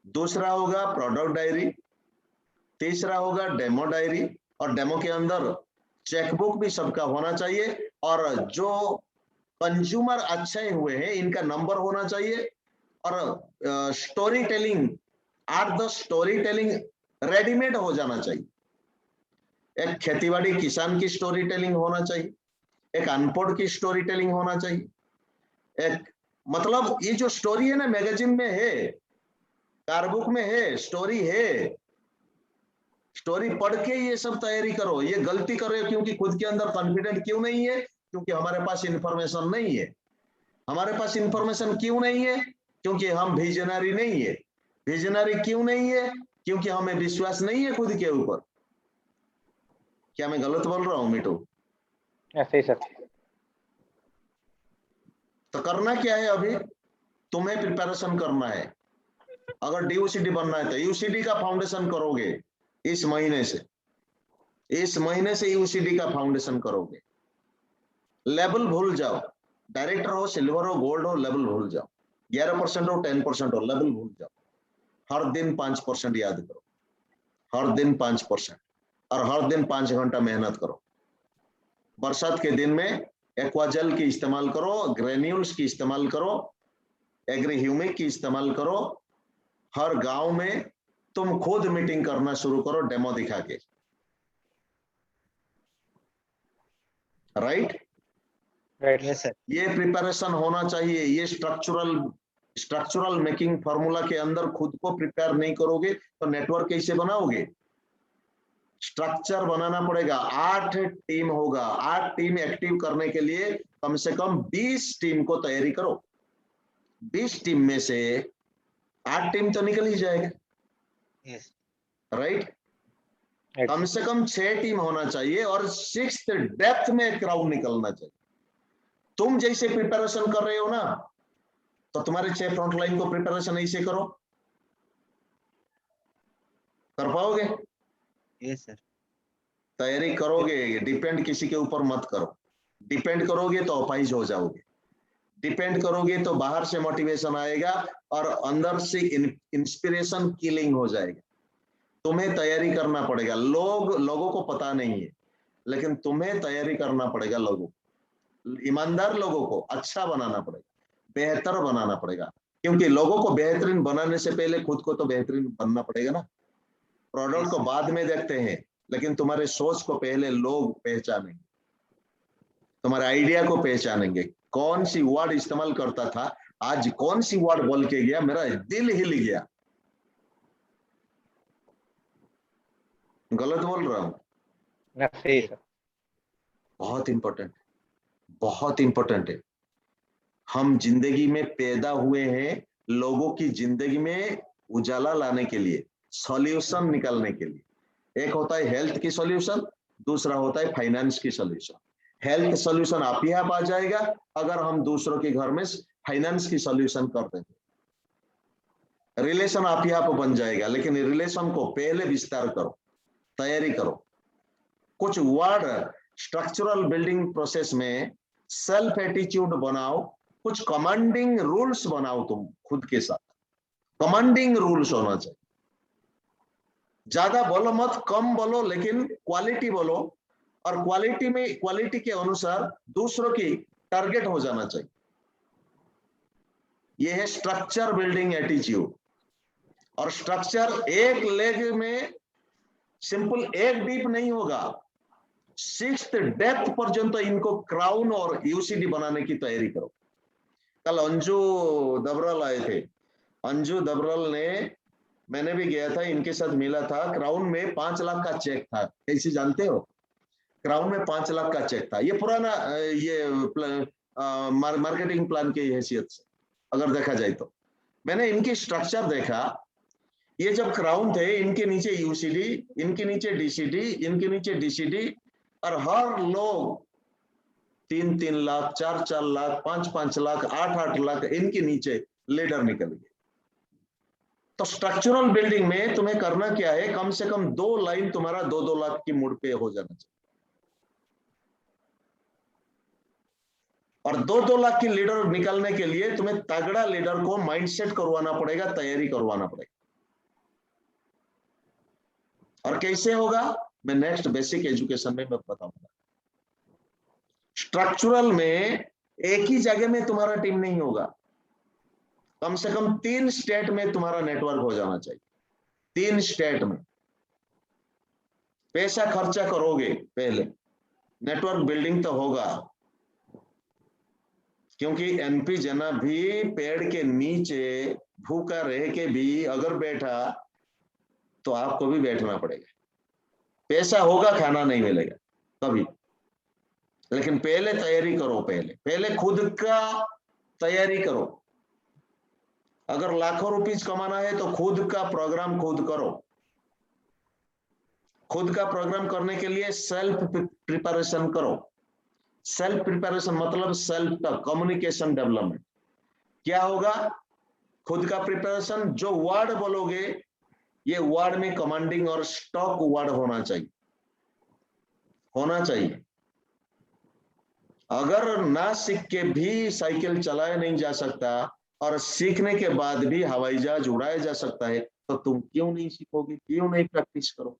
दूसरा होगा प्रोडक्ट डायरी, तीसरा होगा डेमो डायरी, और डेमो के अंदर चेकबुक भी सबका होना चाहिए, और जो कंज्यूमर अच्छे हुए हैं इनका नंबर होना चाहिए, और story telling 8-10 story telling readymade हो जाना चाहिए। एक खेतीबाड़ी किसान की स्टोरी टेलिंग होना चाहिए, एक अनपढ़ की स्टोरी टेलिंग होना चाहिए, एक मतलब ये जो स्टोरी है ना मैगजीन में है, कारबुक में है, स्टोरी है, स्टोरी पढ़ के ये सब तैयारी करो। ये गलती कर रहे हो क्योंकि खुद के अंदर कॉन्फिडेंट क्यों नहीं है? क्योंकि हमारे पास इंफॉर्मेशन नहीं है। हमारे पास इंफॉर्मेशन क्यों नहीं है? क्योंकि हम विजनरी नहीं है। विजनरी क्यों नहीं है? क्योंकि हमें विश्वास नहीं है खुद के ऊपर। क्या मैं गलत बोल रहा हूँ मिठू? सही सर। तो करना क्या है अभी? तुम्हें प्रिपरेशन करना है। अगर डीयूसीडी बनना है तो यूसीडी का फाउंडेशन करोगे इस महीने से। इस महीने से यूसीडी का फाउंडेशन करोगे। लेवल भूल जाओ, डायरेक्टर हो, सिल्वर हो, गोल्ड हो, लेवल भूल जाओ। 11% हो, 10% हो, लेवल भूल जाओ। हर दिन 5% याद करो, हर दिन 5%, और हर दिन 5 घंटा मेहनत करो। बरसात के दिन में एक्वाजेल की इस्तेमाल करो, ग्रेन्यूल्स की इस्तेमाल करो, एग्री ह्यूमिक की इस्तेमाल करो। हर गांव में तुम खुद मीटिंग करना शुरू करो डेमो दिखा के। राइट? Right yes sir. ये प्रिपरेशन होना चाहिए। ये स्ट्रक्चरल मेकिंग फार्मूला के अंदर खुद को प्रिपेयर नहीं करोगे तो नेटवर्क कैसे बनाओगे? स्ट्रक्चर बनाना पड़ेगा। 8 टीम होगा। 8 टीम एक्टिव करने के लिए कम से कम 20 टीम को तैयारी करो। 20 टीम में से 8 टीम तो निकल ही जाएगा। Yes right? राइट कम से कम 6 टीम होना चाहिए, और 6th डेप्थ में क्राउड निकलना चाहिए। तुम जैसे प्रिपरेशन कर रहे हो ना, तो तुम्हारे 6 फ्रंट लाइन को प्रिपरेशन ऐसे करो। कर पाओगे? Yes sir. तैयारी करोगे, डिपेंड किसी के ऊपर मत करो। डिपेंड करोगे तो अपाइज हो जाओगे। डिपेंड करोगे तो बाहर से मोटिवेशन आएगा और अंदर से इंस्पिरेशन किलिंग हो जाएगा। तुम्हें तैयारी करना पड़ेगा। लोगों को पता नहीं है, लेकिन तुम्हें तैयारी करना पड़ेगा। ईमानदार लोगों को अच्छा बनाना पड़ेगा, बेहतर बनाना पड़ेगा, क्योंकि लोगों को बेहतरीन बनाने से पहले खुद को तो बेहतरीन बनना पड़ेगा ना। प्रोडक्ट को बाद में देखते हैं, लेकिन तुम्हारे सोच को पहले लोग पहचानेंगे, तुम्हारे आइडिया को पहचानेंगे। कौन सी वर्ड इस्तेमाल करता था, आज कौन सी वर्ड बोल के गया, मेरा दिल हिल गया। गलत बोल रहा हूं? सही सर। बहुत इंपॉर्टेंट, बहुत इंपॉर्टेंट है। हम जिंदगी में पैदा हुए हैं लोगों की जिंदगी में उजाला लाने के लिए, सॉल्यूशन निकालने के लिए। एक होता है हेल्थ की सॉल्यूशन, दूसरा होता है फाइनेंस की सॉल्यूशन। हेल्थ सॉल्यूशन आप ही आप आ जाएगा अगर हम दूसरों के घर में फाइनेंस की सॉल्यूशन कर देंगे। रिलेशन आप ही आप बन जाएगा, लेकिन रिलेशन को पहले विस्तार करो, तैयारी करो। कुछ वर्ड स्ट्रक्चरल बिल्डिंग प्रोसेस में सेल्फ एटीट्यूड बनाओ, कुछ कमांडिंग रूल्स बनाओ। तुम खुद के साथ कमांडिंग रूल्स होना चाहिए। ज्यादा बोलो मत, कम बोलो, लेकिन क्वालिटी बोलो, और क्वालिटी के अनुसार दूसरों की टारगेट हो जाना चाहिए। यह है स्ट्रक्चर बिल्डिंग एटीट्यूड। और स्ट्रक्चर एक लेग में सिंपल एक डीप नहीं होगा, 6th डेप्थ पर्यंत इनको क्राउन और यूसीडी बनाने की तैयारी करो। कल अंजू दबरल आए थे। अंजू दबरल ने, मैंने भी गया था, इनके साथ मिला था। क्राउन में 5 लाख का चेक था। कैसे जानते हो? क्राउन में 5 लाख का चेक था। ये पुराना ये मार्केटिंग प्लान की हैसियत से अगर देखा जाए तो मैंने इनकी स्ट्रक्चर देखा। ये जब क्राउन थे, इनके नीचे यूसीडी, इनके नीचे डीसीडी, इनके नीचे डीसीडी, और हर लोग 3-3 लाख, 4-4 लाख, 5-5 लाख, 8-8 लाख, इनके नीचे लीडर निकल गए। तो स्ट्रक्चरल बिल्डिंग में तुम्हें करना क्या है? कम से कम 2 लाइन तुम्हारा 2-2 लाख की मूड पे हो जाना चाहिए, और 2-2 लाख की लीडर निकालने के लिए तुम्हें तगड़ा लीडर को माइंडसेट करवाना पड़ेगा, तैयारी करवाना पड़ेगा। और कैसे होगा मैं नेक्स्ट बेसिक एजुकेशन में मैं बताऊंगा। स्ट्रक्चरल में एक ही जगह में तुम्हारा टीम नहीं होगा, कम से कम 3 स्टेट में तुम्हारा नेटवर्क हो जाना चाहिए। 3 स्टेट में पैसा खर्चा करोगे, पहले नेटवर्क बिल्डिंग तो होगा, क्योंकि एमपी जना भी पेड़ के नीचे भूखा रह के भी अगर बैठा तो आपको भी बैठना पड़ेगा। पैसा होगा, खाना नहीं मिलेगा कभी, लेकिन पहले तैयारी करो, पहले खुद का तैयारी करो। अगर लाखों रुपीज कमाना है तो खुद का प्रोग्राम खुद करो। खुद का प्रोग्राम करने के लिए सेल्फ प्रिपरेशन करो। सेल्फ प्रिपरेशन मतलब सेल्फ का कम्युनिकेशन डेवलपमेंट। क्या होगा खुद का प्रिपरेशन? जो वर्ड बोलोगे ये वर्ड में कमांडिंग और स्टॉक वर्ड होना चाहिए। अगर ना सीख के भी साइकिल चलाया नहीं जा सकता और सीखने के बाद भी हवाई जहाज उड़ाया जा सकता है, तो तुम क्यों नहीं सीखोगे, क्यों नहीं प्रैक्टिस करो?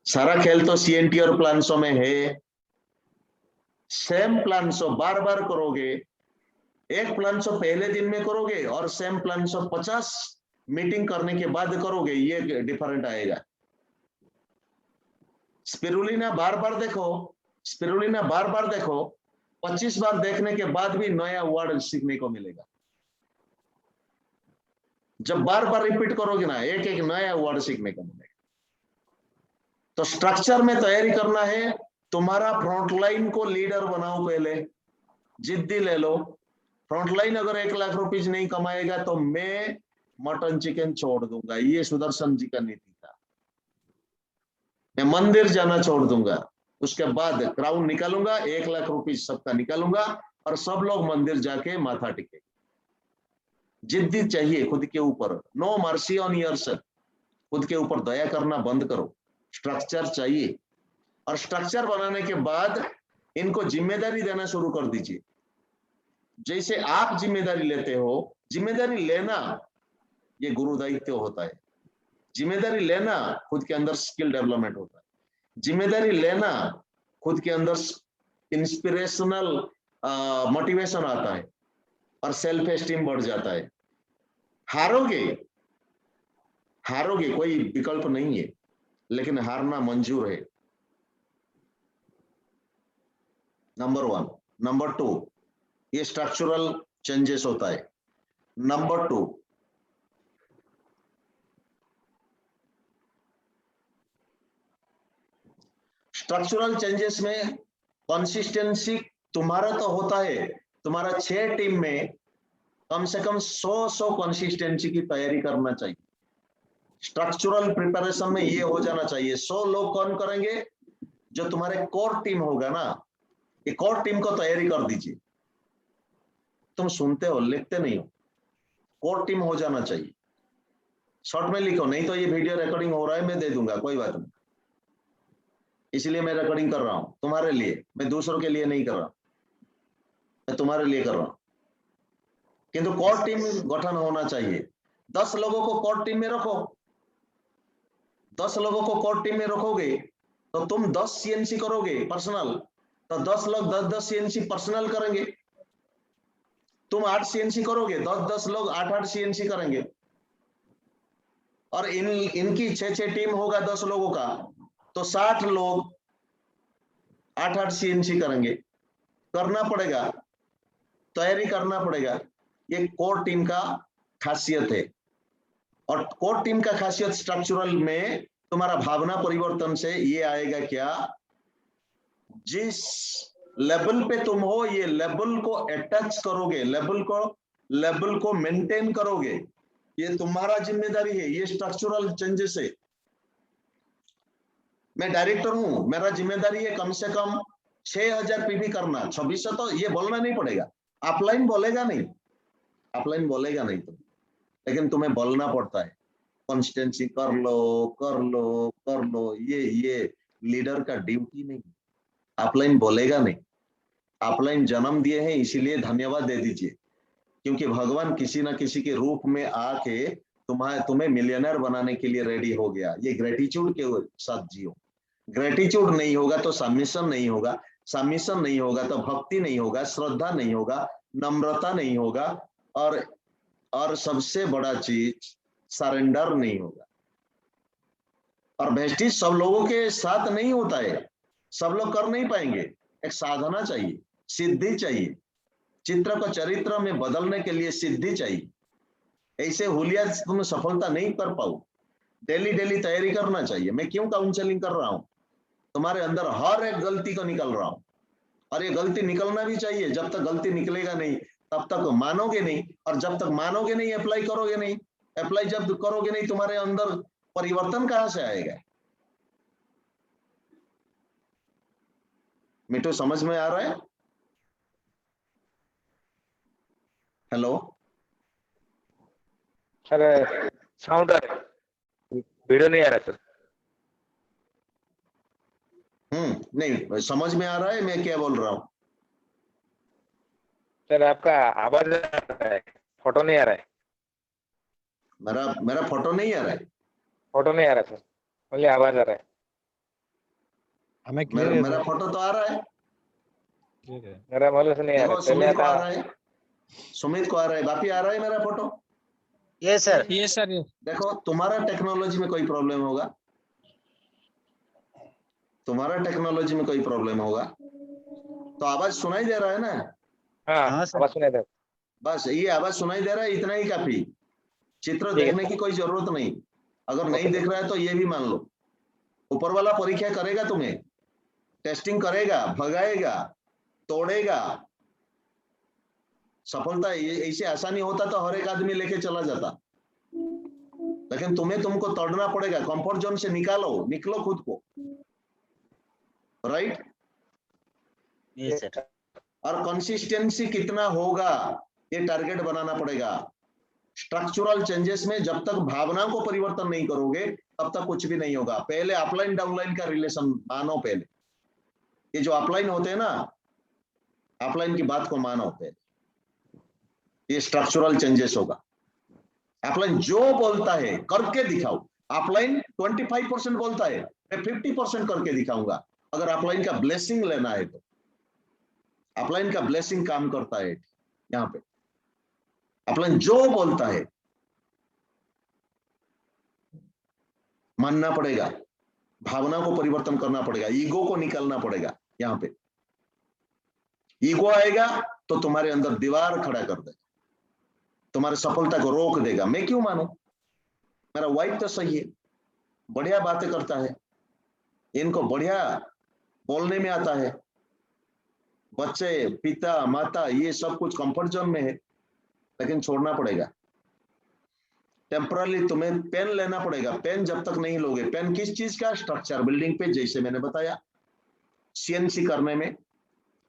सारा खेल तो सीएनटी और प्लान्सो में है। सेम प्लान्सो बार बार करोगे, एक प्लान्सो पहले दिन में करोगे और सेम प्लान्सो 50 मीटिंग करने के बाद करोगे, ये डिफरेंट आएगा। स्पिरुलिना बार बार देखो, 25 बार देखने के बाद भी नया वर्ड सीखने को मिलेगा। जब बार बार रिपीट करोगे ना, एक एक नया वर्ड सीखने को मिलेगा। तो स्ट्रक्चर में तैयारी करना है। तुम्हारा फ्रंटलाइन को लीडर बनाओ, पहले जिद्दी ले लो। फ्रंटलाइन अगर 1 लाख रुपीज नहीं कमाएगा तो मैं मटन चिकन छोड़ दूंगा, ये सुदर्शन जी का नीति था। मैं मंदिर जाना छोड़ दूंगा, उसके बाद क्राउन निकालूंगा, 1 लाख रुपीज सबका निकालूंगा और सब लोग मंदिर जाके माथा टेके। जिद्दी चाहिए खुद के ऊपर, नो मर्सी ऑन योरसेल्फ। खुद के ऊपर दया करना बंद करो। स्ट्रक्चर चाहिए, और स्ट्रक्चर बनाने के बाद इनको जिम्मेदारी देना शुरू कर दीजिए। जैसे आप जिम्मेदारी लेते हो, जिम्मेदारी लेना ये गुरु दायित्व होता है। जिम्मेदारी लेना खुद के अंदर स्किल डेवलपमेंट होता है। जिम्मेदारी लेना खुद के अंदर इंस्पिरेशनल मोटिवेशन आता है और सेल्फ एस्टीम बढ़ जाता है। हारोगे कोई विकल्प नहीं है, लेकिन हारना मंजूर है। नंबर 1। नंबर 2, ये स्ट्रक्चरल चेंजेस होता है। नंबर 2, स्ट्रक्चरल चेंजेस में कंसिस्टेंसी तुम्हारा तो होता है। तुम्हारा 6 टीम में कम से कम 100 कंसिस्टेंसी की तैयारी करना चाहिए। स्ट्रक्चरल प्रिपरेशन में ये हो जाना चाहिए। 100 लोग कौन करेंगे? जो तुम्हारे कोर टीम होगा ना, ये कोर टीम को तैयारी कर दीजिए। तुम सुनते हो, लिखते नहीं हो। कोर टीम हो जाना चाहिए। शॉर्ट में लिखो, नहीं तो ये वीडियो रिकॉर्डिंग हो रहा है, मैं दे दूंगा, कोई बात नहीं। इसलिए मैं रिकॉर्डिंग कर रहा हूं तुम्हारे लिए, मैं दूसरों के लिए नहीं कर रहा, मैं तुम्हारे लिए कर रहा हूं। किंतु कोर टीम गठन होना चाहिए। 10 लोगों को कोर टीम में रखो। 10 लोगों को कोर टीम में रखोगे तो तुम 10 सीएनसी करोगे पर्सनल, तो 10 लोग 10-10 सीएनसी पर्सनल करेंगे। तुम 8 सीएनसी करोगे, 10-10 लोग 8-8 सीएनसी करेंगे। और इनकी 6-6 टीम होगा 10 लोगों का, तो 60 लोग 8-8 सीएनसी करेंगे। करना पड़ेगा, तैयारी करना पड़ेगा। ये कोर टीम का खासियत है। और कोर टीम का खासियत स्ट्रक्चरल में तुम्हारा भावना परिवर्तन से ये आएगा क्या? जिस लेवल पे तुम हो, ये लेवल को अटैच करोगे, लेवल को मेंटेन करोगे, ये तुम्हारा जिम्मेदारी है। ये स्ट्रक्चरल चेंजेस है। मैं डायरेक्टर हूं, मेरा जिम्मेदारी है कम से कम 6000 पीवी करना। 2600 तो ये बोलना नहीं पड़ेगा, ऑफलाइन बोलेगा नहीं तुम, लेकिन तुम्हें बोलना पड़ता है। कंसिस्टेंसी कर लो। ये लीडर का ड्यूटी नहीं। ऑफलाइन बोलेगा नहीं। ऑफलाइन जन्म दिए हैं, इसीलिए धन्यवाद दे दीजिए, क्योंकि भगवान किसी ना किसी के रूप में आके तुम्हें मिलियनर बनाने के लिए रेडी हो गया। ये ग्रेटिट्यूड के साथ जियो। ग्रेटिट्यूड नहीं होगा तो सबमिशन नहीं होगा, सबमिशन नहीं होगा तो भक्ति नहीं होगा, श्रद्धा नहीं होगा, नम्रता नहीं होगा, और सबसे बड़ा चीज सरेंडर नहीं होगा। और वेस्टिज सब लोगों के साथ नहीं होता है, सब लोग कर नहीं पाएंगे। एक साधना चाहिए, सिद्धि चाहिए, चित्र को चरित्र में बदलने के लिए सिद्धि चाहिए। ऐसे हुलिया तुम सफलता नहीं कर पाओ। डेली डेली तैयारी करना चाहिए। मैं क्यों काउंसलिंग कर रहा हूं? तुम्हारे अंदर हर एक गलती को निकल रहा हूं, और ये गलती निकलना भी चाहिए। जब तक गलती निकलेगा नहीं तब तक मानोगे नहीं, और जब तक मानोगे नहीं अप्लाई करोगे नहीं। अप्लाई जब करोगे नहीं तुम्हारे अंदर परिवर्तन कहां से आएगा? मिठू समझ में आ रहा है? हेलो सर, साउंड आ रहा है, वीडियो नहीं आ रहा सर। नहीं समझ में आ रहा है मैं क्या बोल रहा हूं? सर आपका आवाज आ रहा है, फोटो नहीं आ रहा है। मेरा फोटो नहीं आ रहा है? फोटो नहीं आ रहा सर, ओनली आवाज आ रहा है। हमें क्लियर है मेरा सर। फोटो तो आ रहा है। क्लियर है। मेरा मोबाइल से नहीं आ रहा देखो है, पहले सुमित को आ आता। रहा है, सुमित को आ रहा है, बापी आ रहा है मेरा फोटो। ये सर, ये सर ये देखो तुम्हारा टेक्नोलॉजी में कोई प्रॉब्लम होगा, तुम्हारा टेक्नोलॉजी में कोई प्रॉब्लम होगा तो आवाज सुनाई दे रहा है ना? हाँ हाँ सर। आवाज सुनाई दे। बस ये आवाज सुनाई दे रहा है, इतना ही काफी। चित्र ठीक है देखने सर। की कोई जरूरत नहीं। अगर नहीं ओके देख रहा है तो ये भी मान लो, ऊपर वाला परीक्षा करेगा, तुम्हें टेस्टिंग करेगा, भगाएगा, तोड़ेगा। सफलता ऐसे आसानी होता तो हर एक आदमी लेके चला जाता, लेकिन तुमको तोड़ना पड़ेगा। कंफर्ट जोन से निकलो खुद को, राइट? ये सर। और कंसिस्टेंसी कितना होगा ये टारगेट बनाना पड़ेगा। स्ट्रक्चरल चेंजेस में जब तक भावना को परिवर्तन नहीं करोगे तब तक कुछ भी नहीं होगा। पहले अपलाइन डाउनलाइन का रिलेशन मानो। पहले ये जो अपलाइन होते हैं ना, अपलाइन की बात को मानो पहले, ये स्ट्रक्चरल चेंजेस होगा। अपलाइन जो बोलता है करके दिखाओ। अपलाइन 25% बोलता है, मैं 50% करके दिखाऊंगा। अगर अपलाइन का ब्लेसिंग लेना है तो अपलाइन का ब्लेसिंग काम करता है। यहाँ पे अपलाइन जो बोलता है मानना पड़ेगा, भावना को परिवर्तन करना पड़ेगा, ईगो को निकालना पड़ेगा। यहाँ पे ईगो आएगा तो तुम्हारे अंदर दीवार खड़ा कर देगा, तुम्हारे सफलता को रोक देगा। मैं क्यों मानू? मेरा वाइफ तो सही है, बढ़िया बातें करता है, इनको बढ़िया बोलने में आता है, बच्चे, पिता, माता, ये सब कुछ कंफर्ट जोन में है, लेकिन छोड़ना पड़ेगा। टेम्परली तुम्हें पेन लेना पड़ेगा। पेन जब तक नहीं लोगे, पेन किस चीज का? स्ट्रक्चर बिल्डिंग पे, जैसे मैंने बताया, सीएनसी करने में,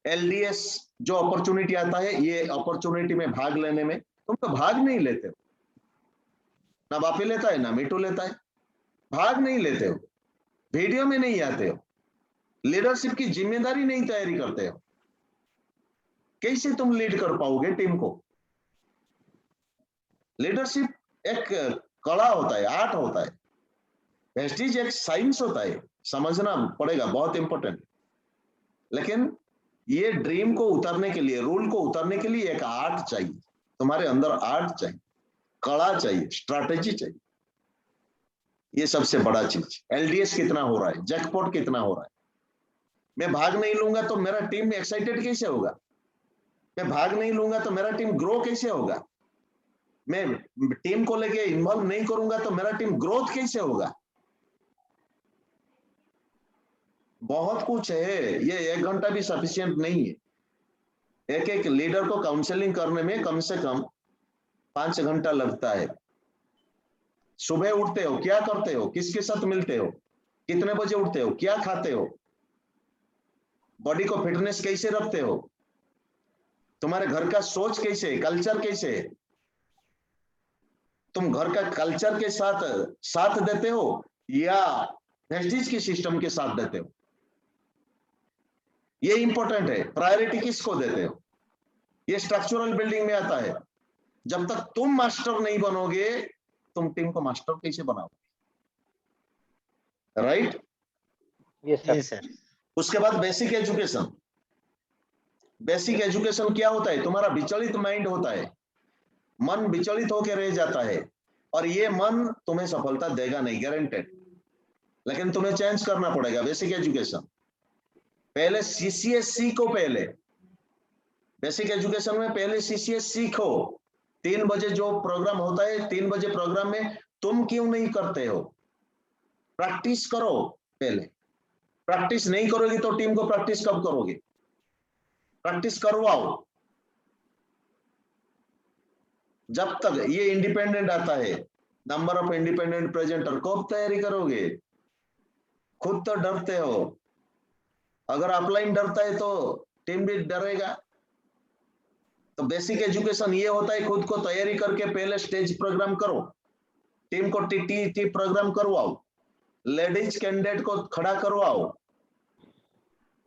एलडीएस जो अपॉर्चुनिटी आता है, ये अपॉर्चुनिटी में भाग लेने में तुम तो भाग नहीं लेते हो। ना बापी लेता है, ना मिठू लेता है, भाग नहीं लेते हो, वीडियो में नहीं आते हो, लीडरशिप की जिम्मेदारी नहीं तैयारी करते हो। कैसे तुम लीड कर पाओगे टीम को? लीडरशिप एक कला होता है, आर्ट होता है, वेस्टीज एक साइंस होता है, समझना पड़ेगा, बहुत इंपॉर्टेंट। लेकिन ये ड्रीम को उतारने के लिए, रूल को उतारने के लिए एक आर्ट चाहिए, तुम्हारे अंदर आर्ट चाहिए, कला चाहिए, स्ट्रैटेजी चाहिए। ये सबसे बड़ा चीज। एलडीएस कितना हो रहा है, जैकपॉट कितना हो रहा है। मैं भाग नहीं लूंगा तो मेरा टीम एक्साइटेड कैसे होगा? मैं भाग नहीं लूंगा तो मेरा टीम ग्रो कैसे होगा? मैं टीम को लेके इन्वॉल्व नहीं करूंगा तो मेरा टीम ग्रोथ कैसे होगा? बहुत कुछ है, ये 1 घंटा भी सफिशिएंट नहीं है। एक लीडर को काउंसलिंग करने में कम से कम 5 घंटा लगता है। सुबह उठते हो, क्या करते हो, किसके साथ मिलते हो, कितने बजे उठते हो, क्या खाते हो, बॉडी को फिटनेस कैसे रखते हो, तुम्हारे घर का सोच कैसे है, कल्चर कैसे है, तुम घर का कल्चर के साथ देते हो या वेस्टीज के सिस्टम के साथ देते हो? ये इंपॉर्टेंट है। प्रायोरिटी किसको देते हो? ये स्ट्रक्चरल बिल्डिंग में आता है। जब तक तुम मास्टर नहीं बनोगे तुम टीम को मास्टर कैसे बनाओगे? राइट? यस जी सर। सर। उसके बाद बेसिक एजुकेशन। बेसिक एजुकेशन क्या होता है? तुम्हारा विचलित माइंड होता है, मन विचलित होकर रह जाता है, और ये मन तुम्हें सफलता देगा नहीं, गारंटेड। लेकिन तुम्हें चेंज करना पड़ेगा। बेसिक एजुकेशन पहले सीसीएस सीखो। पहले बेसिक एजुकेशन में पहले सीसीएस सीखो। 3 बजे जो प्रोग्राम होता है, 3 बजे प्रोग्राम में तुम क्यों नहीं करते हो? प्रैक्टिस करो पहले। प्रैक्टिस नहीं करोगे तो टीम को प्रैक्टिस कब करोगे? प्रैक्टिस करवाओ। जब तक ये इंडिपेंडेंट आता है, नंबर ऑफ इंडिपेंडेंट प्रेजेंटर, कब तैयारी करोगे? खुद तो डरते हो। अगर अपलाइन डरता है तो टीम भी डरेगा। तो बेसिक एजुकेशन ये होता है, खुद को तैयारी करके पहले स्टेज प्रोग्राम करो, टीम को टीटी प्रोग्राम करवाओ, लेडीज कैंडिडेट को खड़ा करवाओ,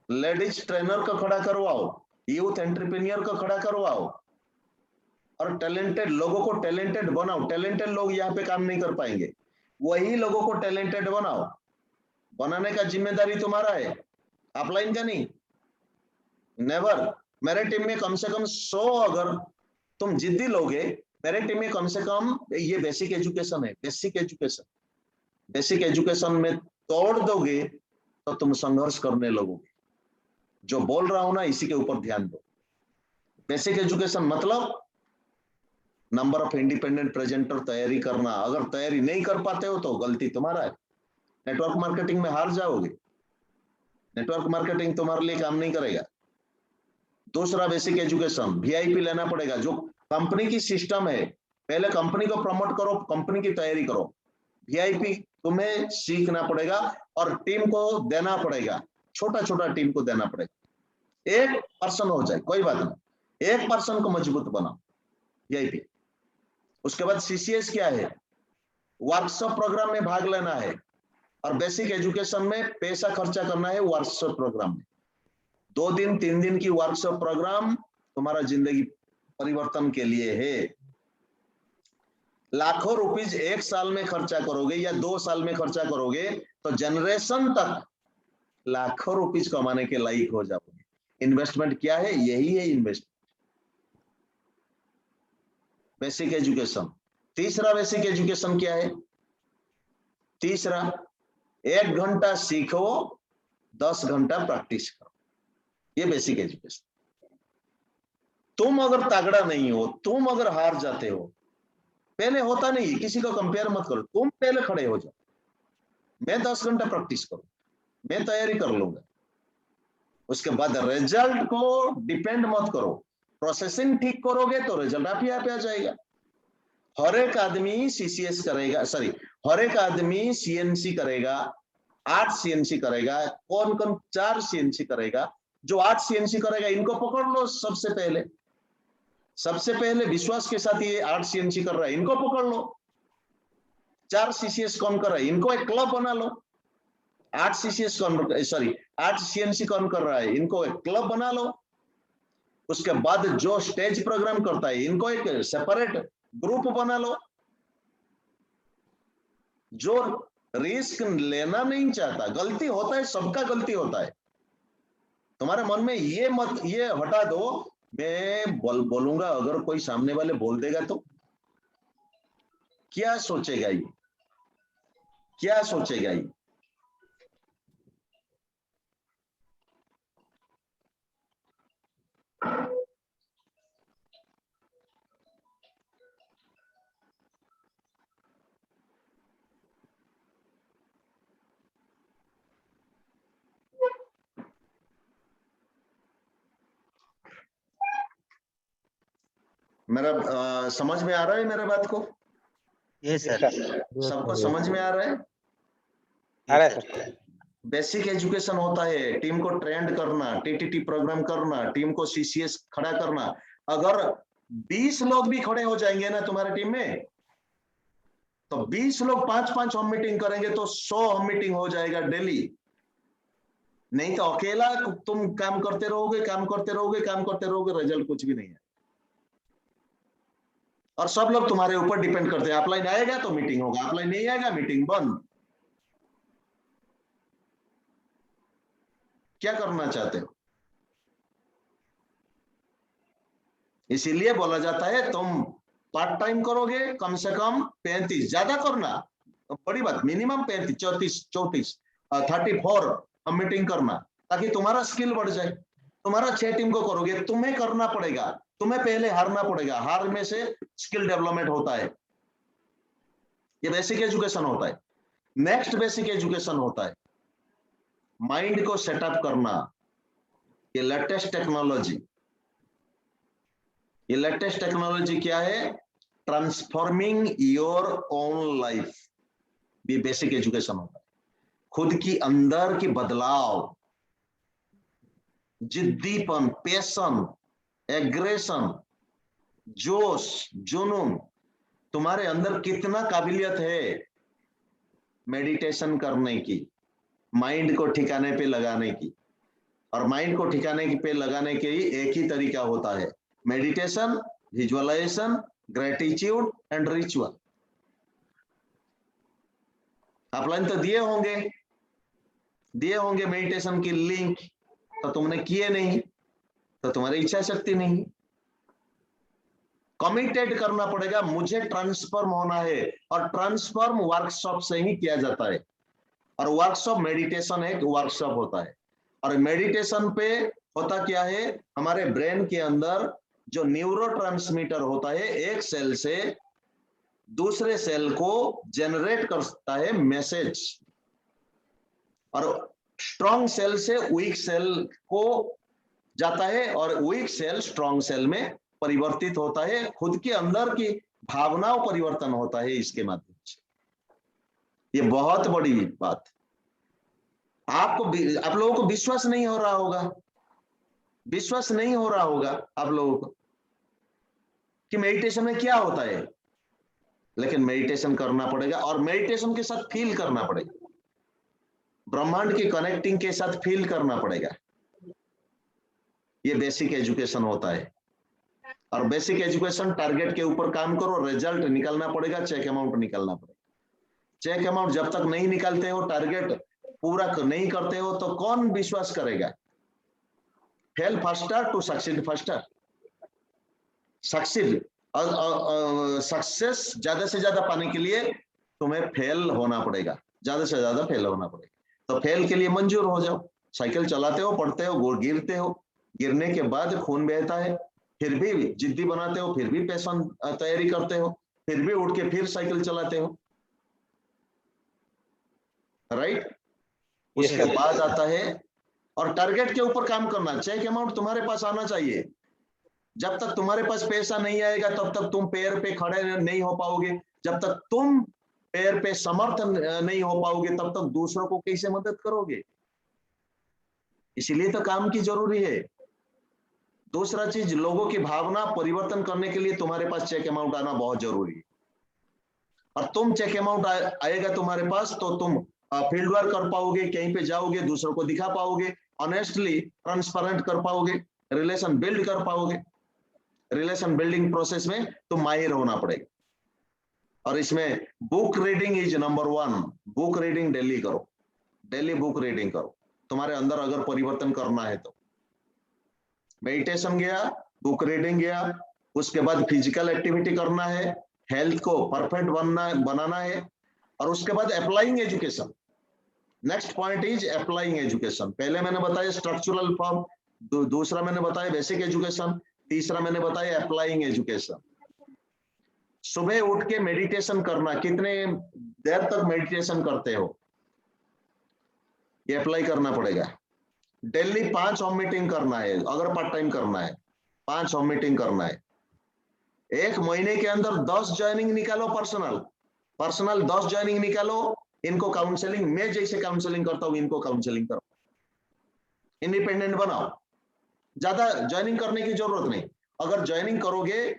लेडीज ट्रेनर को खड़ा करवाओ, यूथ एंटरप्रेन्योर को खड़ा करवाओ, और टैलेंटेड लोगों को टैलेंटेड बनाओ। टैलेंटेड लोग यहाँ पे काम नहीं कर पाएंगे, वही लोगों को टैलेंटेड बनाओ। बनाने का जिम्मेदारी तुम्हारा है, अपलाइन का नहीं। नेवर। मेरे टीम में कम से कम 100 अगर तुम जिद्दी लोगे, मेरे टीम में कम से कम, ये बेसिक एजुकेशन है, बेसिक एजुकेशन। बेसिक एजुकेशन में तोड़ दोगे तो तुम संघर्ष करने लगोगे। जो बोल रहा हूं ना, इसी के ऊपर ध्यान दो। बेसिक एजुकेशन मतलब नंबर ऑफ इंडिपेंडेंट प्रेजेंटर तैयारी करना। अगर तैयारी नहीं कर पाते हो तो गलती तुम्हारा है। नेटवर्क मार्केटिंग में हार जाओगे। नेटवर्क मार्केटिंग तुम्हारे लिए काम नहीं करेगा। दूसरा बेसिक एजुकेशन, वीआईपी लेना पड़ेगा। जो कंपनी की सिस्टम है, पहले कंपनी को प्रमोट करो, कंपनी की तैयारी करो। वीआईपी तुम्हें सीखना पड़ेगा और टीम को देना पड़ेगा, छोटा छोटा टीम को देना पड़ेगा। एक पर्सन हो जाए कोई बात नहीं, एक पर्सन को मजबूत बनाओ, वीआईपी। उसके बाद सीसीएस क्या है? वर्कशॉप प्रोग्राम में भाग लेना है, और बेसिक एजुकेशन में पैसा खर्चा करना है वर्कशॉप प्रोग्राम में। 2 दिन 3 दिन की वर्कशॉप प्रोग्राम तुम्हारा जिंदगी परिवर्तन के लिए है। लाखों रुपीज 1 साल में खर्चा करोगे या 2 साल में खर्चा करोगे तो जनरेशन तक लाखों रुपीज कमाने के लायक हो जाओगे। इन्वेस्टमेंट क्या है? यही है इन्वेस्टमेंट, बेसिक एजुकेशन। तीसरा बेसिक एजुकेशन क्या है? तीसरा, 1 घंटा सीखो, 10 घंटा प्रैक्टिस करो। ये बेसिक एजुकेशन। तुम अगर तगड़ा नहीं हो, तुम अगर हार जाते हो, पहले होता नहीं, किसी को कंपेयर मत करो, तुम पहले खड़े हो जाओ। मैं 10 घंटा प्रैक्टिस करूं, मैं तैयारी कर लूंगा। उसके बाद रिजल्ट को डिपेंड मत करो। प्रोसेसिंग ठीक करोगे तो रिजल्ट आप ही आ जाएगा। हर एक आदमी सीसीएस करेगा, सॉरी, हर एक आदमी सीएनसी करेगा, 8 सीएनसी करेगा। कौन कौन 4 सीएनसी करेगा? जो 8 सीएनसी करेगा, इनको पकड़ लो सबसे पहले। सबसे पहले विश्वास के साथ ये 8 सीएनसी कर रहा है, इनको पकड़ लो। 4 सीसीएस कौन कर रहा है, इनको एक क्लब बना लो। 8 सीसीएस कौन, सॉरी 8 सीएनसी कौन कर रहा है, इनको एक क्लब बना लो। उसके बाद जो स्टेज प्रोग्राम करता है, इनको एक सेपरेट ग्रुप बना लो। जो रिस्क लेना नहीं चाहता, गलती होता है, सबका गलती होता है। तुम्हारे मन में ये मत, ये हटा दो, मैं बोलूंगा, अगर कोई सामने वाले बोल देगा तो क्या सोचेगा ये, क्या सोचेगा ये? मेरा समझ में आ रहा है मेरे बात को? ये सर। सबको समझ में आ रहा है? आ रहा है सर। बेसिक एजुकेशन होता है टीम को ट्रेंड करना, टीटीटी प्रोग्राम करना, टीम को सीसीएस खड़ा करना। अगर 20 लोग भी खड़े हो जाएंगे ना तुम्हारे टीम में, तो 20 लोग 5-5 होम मीटिंग करेंगे तो 100 होम मीटिंग हो जाएगा डेली। नहीं तो अकेला तुम काम करते रहोगे, काम करते रहोगे, काम करते रहोगे, रिजल्ट कुछ भी नहीं है। और सब लोग तुम्हारे ऊपर डिपेंड करते हैं। अपलाइन आएगा तो मीटिंग होगा, अपलाइन नहीं आएगा मीटिंग बंद। क्या करना चाहते हो? इसीलिए बोला जाता है तुम पार्ट टाइम करोगे कम से कम 35, ज्यादा करना बड़ी बात, मिनिमम 35, 34, 34, 34 हम मीटिंग करना, ताकि तुम्हारा स्किल बढ़ जाए। तुम्हारा 6 टीम को करोगे, तुम्हें करना पड़ेगा, तुम्हें पहले हारना पड़ेगा, हार में से स्किल डेवलपमेंट होता है। ये बेसिक एजुकेशन होता है। नेक्स्ट बेसिक एजुकेशन होता है माइंड को सेटअप करना। ये लेटेस्ट टेक्नोलॉजी, ये लेटेस्ट टेक्नोलॉजी क्या है? ट्रांसफॉर्मिंग योर ओन लाइफ, ये बेसिक एजुकेशन होता है। खुद की अंदर की बदलाव, जिद्दीपन, पैशन, एग्रेशन, जोश, जुनून, तुम्हारे अंदर कितना काबिलियत है मेडिटेशन करने की, माइंड को ठिकाने पे लगाने की। और माइंड को ठिकाने पे लगाने के ही एक ही तरीका होता है, meditation, visualisation, gratitude and ritual. Upline तो दिए होंगे मेडिटेशन की लिंक, तो तुमने किए नहीं, तो तुम्हारी इच्छा शक्ति नहीं। कमिटेड करना पड़ेगा, मुझे ट्रांसफॉर्म होना है, और ट्रांसफॉर्म वर्कशॉप से ही किया जाता है। और वर्कशॉप मेडिटेशन एक वर्कशॉप होता है। और मेडिटेशन पे होता क्या है, हमारे ब्रेन के अंदर जो न्यूरोट्रांसमीटर होता है, एक सेल से दूसरे सेल को जनरेट करता है मैसेज, और स्ट्रॉन्ग सेल से वीक सेल को जाता है, और वीक सेल स्ट्रॉन्ग सेल में परिवर्तित होता है। खुद के अंदर की भावनाओं परिवर्तन होता है इसके माध्यम से। ये बहुत बड़ी बात। आप लोगों को विश्वास नहीं हो रहा होगा, विश्वास नहीं हो रहा होगा आप लोगों को कि मेडिटेशन में क्या होता है, लेकिन मेडिटेशन करना पड़ेगा, और मेडिटेशन के साथ फील करना पड़ेगा, ब्रह्मांड की कनेक्टिंग के साथ फील करना पड़ेगा। ये बेसिक एजुकेशन होता है। और बेसिक एजुकेशन, टारगेट के ऊपर काम करो, रिजल्ट निकलना पड़ेगा, चेक अमाउंट निकलना पड़ेगा। चेक अमाउंट जब तक नहीं निकालते हो, टारगेट पूरा नहीं करते हो, तो कौन विश्वास करेगा? Fail faster to succeed faster. Succeed success ज्यादा से ज्यादा पाने के लिए तुम्हें फेल होना पड़ेगा, ज्यादा से ज्यादा फेल होना पड़ेगा। तो फेल के लिए मंजूर हो जाओ। साइकिल चलाते हो, पढ़ते हो, गिरते हो, गिरने के बाद खून बहता है, फिर भी जिद्दी बनाते हो, फिर भी पैशन तैयारी करते हो, फिर भी उठ के फिर साइकिल चलाते हो, राइट? उसके बाद आता है, और टारगेट के ऊपर काम करना। चेक अमाउंट तुम्हारे पास आना चाहिए। जब तक तुम्हारे पास पैसा नहीं आएगा, तब तक तुम पैर पे खड़े नहीं हो पाओगे। जब तक तुम पैर पे समर्थ नहीं हो पाओगे, तब तक दूसरों को कैसे मदद करोगे? इसीलिए तो काम की जरूरी है। दूसरा चीज, लोगों की भावना परिवर्तन करने के लिए तुम्हारे पास चेक अमाउंट आना बहुत जरूरी है। और तुम चेक अमाउंट आएगा तुम्हारे पास, तो तुम फील्ड वर्क कर पाओगे, कहीं पे जाओगे, दूसरों को दिखा पाओगे, ऑनेस्टली ट्रांसपेरेंट कर पाओगे, रिलेशन बिल्ड कर पाओगे। रिलेशन बिल्डिंग प्रोसेस में तुम माहिर होना पड़ेगा। और इसमें book reading is number 1। Book reading daily करो, डेली बुक रीडिंग करो, तुम्हारे अंदर अगर परिवर्तन करना है तो। मेडिटेशन गया, बुक रीडिंग गया, उसके बाद फिजिकल एक्टिविटी करना है, हेल्थ को परफेक्ट बनाना है, और उसके बाद applying education. Next point is applying education. पहले मैंने बताया स्ट्रक्चरल फॉर्म, दूसरा मैंने बताया बेसिक एजुकेशन, तीसरा मैंने बताया अप्लाइंग एजुकेशन। सुबह उठ के मेडिटेशन करना, कितने देर तक मेडिटेशन करते हो, ये अप्लाई करना पड़ेगा। डेली 5 होम मीटिंग करना है, अगर पार्ट टाइम करना है 5 होम मीटिंग करना है। एक महीने के अंदर 10 ज्वाइनिंग निकालो, पर्सनल 10 ज्वाइनिंग निकालो। इनको काउंसलिंग, मैं जैसे काउंसलिंग करता हूं इनको काउंसलिंग करो, इंडिपेंडेंट बनाओ। ज्यादा ज्वाइनिंग करने की जरूरत नहीं। अगर ज्वाइनिंग करोगे,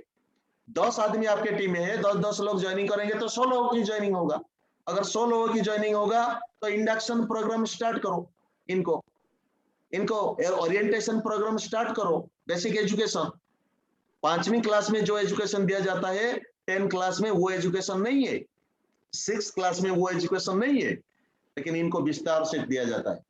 10 आदमी आपके टीम में है, 10 लोग ज्वाइनिंग करेंगे तो 100 लोगों की ज्वाइनिंग होगा। अगर 100 लोगों की ज्वाइनिंग होगा तो इंडक्शन प्रोग्राम स्टार्ट करो, इनको ओरिएंटेशन प्रोग्राम स्टार्ट करो, बेसिक एजुकेशन। 5वीं क्लास में जो एजुकेशन दिया जाता है 10 क्लास में वो एजुकेशन नहीं है, 6 क्लास में वो एजुकेशन नहीं है, लेकिन इनको विस्तार से दिया जाता है।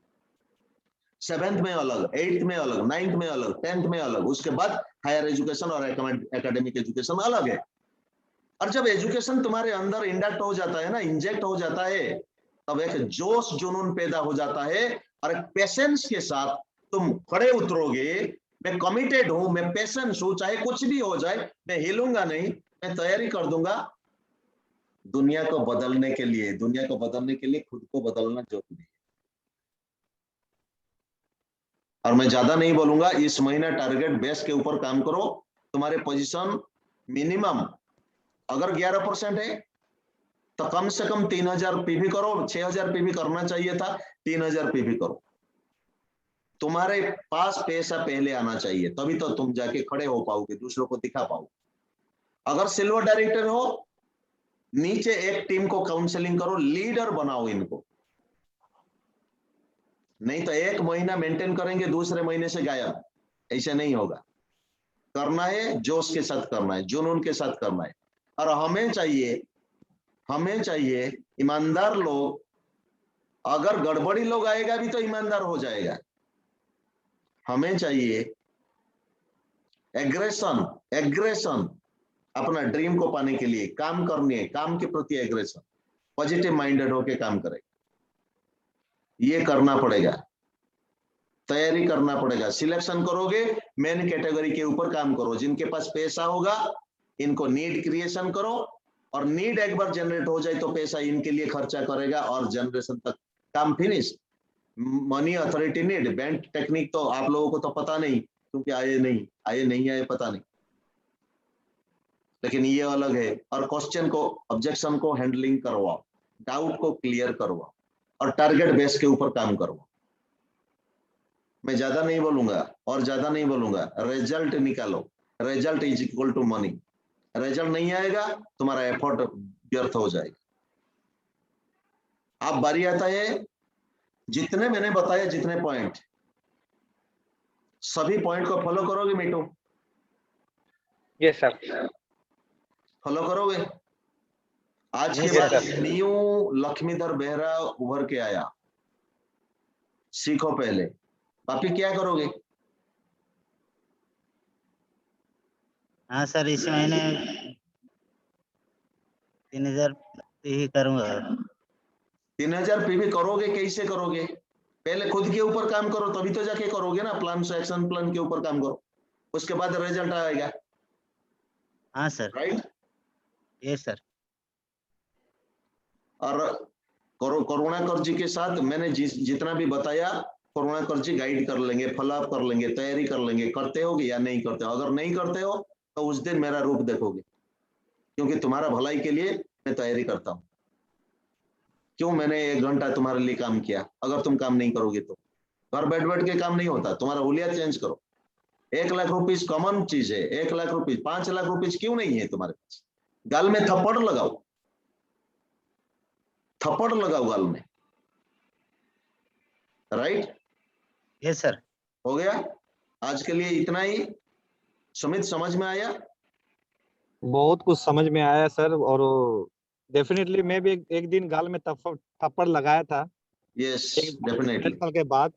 7th में अलग, 8th में अलग, 9th में अलग, 10th में अलग, उसके बाद हायर एजुकेशन और एकेडमिक एजुकेशन अलग है। और जब एजुकेशन तुम्हारे अंदर इंडक्ट हो जाता है ना, इंजेक्ट हो जाता है, तब एक जोश जुनून पैदा हो जाता है और एक पेशेंस के साथ तुम खड़े उतरोगे। मैं कमिटेड हूं, मैं पेशेंस हूं, चाहे कुछ भी हो जाए मैं हिलूंगा नहीं, मैं तैयारी कर दूंगा। दुनिया को बदलने के लिए, दुनिया को बदलने के लिए खुद को बदलना जरूरी है। और मैं ज्यादा नहीं बोलूंगा, इस महीना टारगेट बेस के ऊपर काम करो। तुम्हारे पोजीशन मिनिमम अगर 11% है तो कम से कम 3000 पीवी करो। 6000 पीवी करना चाहिए था, 3000 पीवी करो। तुम्हारे पास पैसा पहले आना चाहिए, तभी तो तुम जाके खड़े हो पाओगे, दूसरों को दिखा पाओगे। अगर सिल्वर डायरेक्टर हो, नीचे एक टीम को काउंसलिंग करो, लीडर बनाओ इनको। नहीं तो एक महीना मेंटेन करेंगे, दूसरे महीने से गायब। ऐसे नहीं होगा। करना है, जोश के साथ करना है, जुनून के साथ करना है। और हमें चाहिए ईमानदार लोग। अगर गड़बड़ी लोग आएगा भी तो ईमानदार हो जाएगा। हमें चाहिए एग्रेशन अपना ड्रीम को पाने के लिए, काम करने, काम के प्रति एग्रेशन, पॉजिटिव माइंडेड होके काम करें। ये करना पड़ेगा, तैयारी करना पड़ेगा। सिलेक्शन करोगे, मेन कैटेगरी के ऊपर काम करो। जिनके पास पैसा होगा इनको नीड क्रिएशन करो, और नीड एक बार जनरेट हो जाए तो पैसा इनके लिए खर्चा करेगा और जनरेशन तक काम finish. Money authority need, bank technique तो आप लोगों को तो पता नहीं, क्योंकि आए नहीं आए पता नहीं, लेकिन ये अलग है। और क्वेश्चन को, ऑब्जेक्शन को हैंडलिंग करवाओ, डाउट को क्लियर करवाओ, और टारगेट बेस के ऊपर काम करवाओ। मैं ज्यादा नहीं बोलूंगा, रिजल्ट निकालो। Result is equal to money. Result नहीं आएगा, तुम्हारा एफर्ट व्यर्थ हो जाएगा। अब बारी आता है, जितने मैंने बताया, जितने पॉइंट, सभी पॉइंट को फॉलो करोगे मीटू? Yes sir. फॉलो करोगे? आज Yes, के बाद sir. न्यू लक्ष्मीधर बेहरा उभर के आया, सीखो पहले। पापी क्या करोगे? हाँ सर, इस महीने 3000 ही करूंगा। 3000 पीवी करोगे? कैसे करोगे? पहले खुद के ऊपर काम करो, तभी तो जाके करोगे ना। प्लान से एक्शन प्लान के ऊपर काम करो, उसके बाद रिजल्ट आएगा। हाँ सर। राइट? Yes sir. और करुणाकर जी के साथ मैंने जितना भी बताया, करुणाकर जी गाइड कर लेंगे, फॉलोअप कर लेंगे, तैयारी कर लेंगे। करते होगे या नहीं करते हो? अगर नहीं करते हो तो उस दिन मेरा रूप देखोगे, क्योंकि तुम्हारा भलाई के लिए मैं तैयारी करता हूँ। क्यों मैंने 1 घंटा तुम्हारे लिए काम किया? अगर तुम काम नहीं करोगे तो घर बैठ के काम नहीं होता। तुम्हारा हुलिया चेंज करो। 1 लाख रुपीज कॉमन चीज है। 1 लाख रुपीज, 5 लाख रुपीज क्यों नहीं है तुम्हारे पास? गाल में थप्पड़ लगाओ, थप्पड़ लगाओ गाल में। राइट? Yes sir. हो गया? आज के लिए इतना ही। सुमित, समझ में आया? बहुत कुछ समझ में आया सर, और डेफिनेटली मैं भी एक दिन गाल में थप्पड़ लगाया था। यस, एक डेफिनेटली। साल के बाद,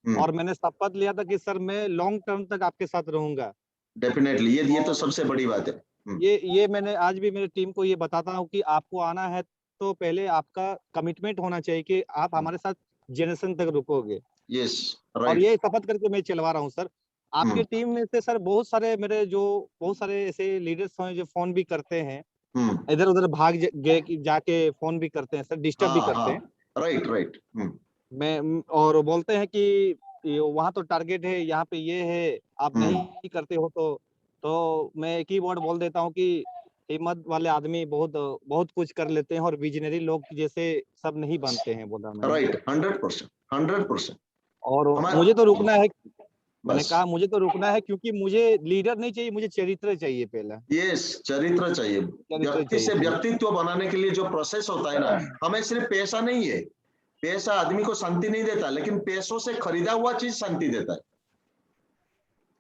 और मैंने शपथ लिया था कि सर मैं लॉन्ग टर्म तक आपके साथ रहूंगा। डेफिनेटली, ये तो सबसे बड़ी बात है। ये मैंने आज भी मेरे टीम को ये बताता हूँ कि आपको आना है तो पहले आपका कमिटमेंट होना चाहिए कि आप हमारे साथ जनरेशन तक रुकोगे। यस, और राइट। ये शपथ करके मैं चलवा रहा हूँ सर। आपकी टीम में से सर बहुत सारे ऐसे लीडर्स हैं जो फोन भी करते हैं, इधर उधर भाग जाके फोन भी करते हैं सर, डिस्टर्ब भी करते हैं। राइट। मैं और बोलते हैं कि वहाँ तो टारगेट है, यहाँ पे ये है, आप नहीं करते हो तो मैं एक ही वर्ड बोल देता हूँ कि हिम्मत वाले आदमी बहुत कुछ कर लेते हैं, और विजनरी लोग जैसे सब नहीं बनते हैं, बोला मैंने। राइट, 100%। और मुझे तो रुकना है, मैंने कहा मुझे तो रुकना है, क्योंकि मुझे लीडर नहीं चाहिए, मुझे चरित्र चाहिए पहला। यस, चरित्र चाहिए। व्यक्ति से व्यक्तित्व बनाने के लिए जो प्रोसेस होता है ना, हमें सिर्फ पैसा नहीं है। पैसा आदमी को शांति नहीं देता, लेकिन पैसों से खरीदा हुआ चीज शांति देता है।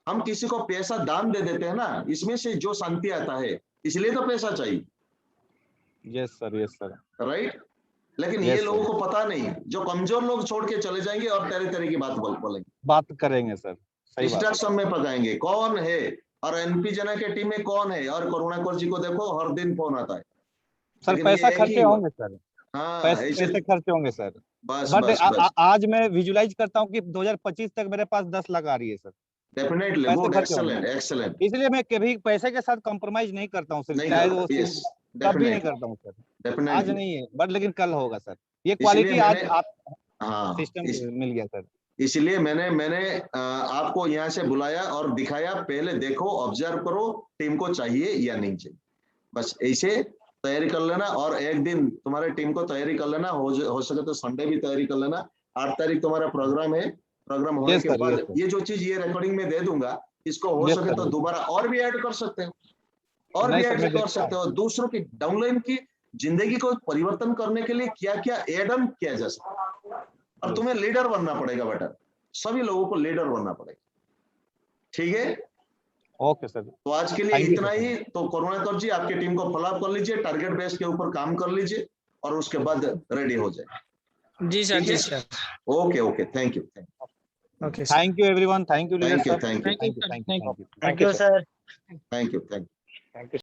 हम किसी को पैसा दान दे देते हैं ना, इसमें से जो शांति आता है इसलिए तो पैसा चाहिए, यस सर। राइट। लेकिन Yes, ये sir. लोगों को पता नहीं, जो कमजोर लोग छोड़ के चले जाएंगे और तरह तरह की बात बोलेंगे, बात करेंगे सर, सही बात है। डिस्ट्रक्शन में पकाएंगे कौन है, और एनपी जना के टीम में कौन है, और करुणाकर जी को देखो हर दिन फोन आता है। सर लेकिन पैसा ये एक खर्चे ही- होंगे सर, हाँ पैसे ऐसे खर्चे होंगे सर। बस बट बस बस आज मैं विजुलाइज करता हूँ कि 2025 तक मेरे पास 10 लाख आ रही है सर, डेफिनेटली पैसे गुड, खर्चे होंगे। Excellent excellent. इसलिए मैं कभी पैसे के साथ कॉम्प्रोमाइज नहीं करता हूँ सर, नहीं चाहे करता, वो यस कभी नहीं डेफिनेटली करता हूँ सर। आज डेफिनेटली। नहीं है बट लेकिन कल होगा सर, ये इसलिए क्वालिटी आज मैंने आप हाँ सिस्टम मिल गया सर। इसलिए मैंने आपको यहाँ से बुलाया और दिखाया, पहले देखो ऑब्जर्व करो टीम को चाहिए या नहीं चाहिए, बस ऐसे तैयारी कर लेना। और एक दिन तुम्हारे टीम को तैयारी कर लेना, हो सके तो संडे भी तैयारी कर लेना। 8 तारीख तुम्हारा प्रोग्राम है, प्रोग्राम होने Yes, के sir, बाद yes, sir. ये जो चीज ये रिकॉर्डिंग में दे दूंगा, इसको हो Yes, सके sir, तो yes. दोबारा और भी ऐड कर सकते हो, और नहीं भी सर, ऐड मैं कर देखता सकते हो। दूसरों की डाउनलाइन की जिंदगी को परिवर्तन करने के लिए क्या क्या एड ऑन किया जा सकता है, और Yes. तुम्हें लीडर बनना पड़ेगा बेटा, सभी लोगों को लीडर बनना पड़ेगा, ठीक है। ओके सर, तो आज के लिए Thank you, इतना sir. ही। तो करुणाकर जी आपकी टीम को फॉलो अप कर लीजिए, टारगेट बेस के ऊपर काम कर लीजिए, और उसके बाद रेडी हो जाए। जी सर, ठीक जी है, sir. Okay okay, thank you okay sir. Thank you everyone, thank you leader thank you sir, thank you thank you thank you sir, thank you thank thank you. Thank you sir. Thank you. Thank you.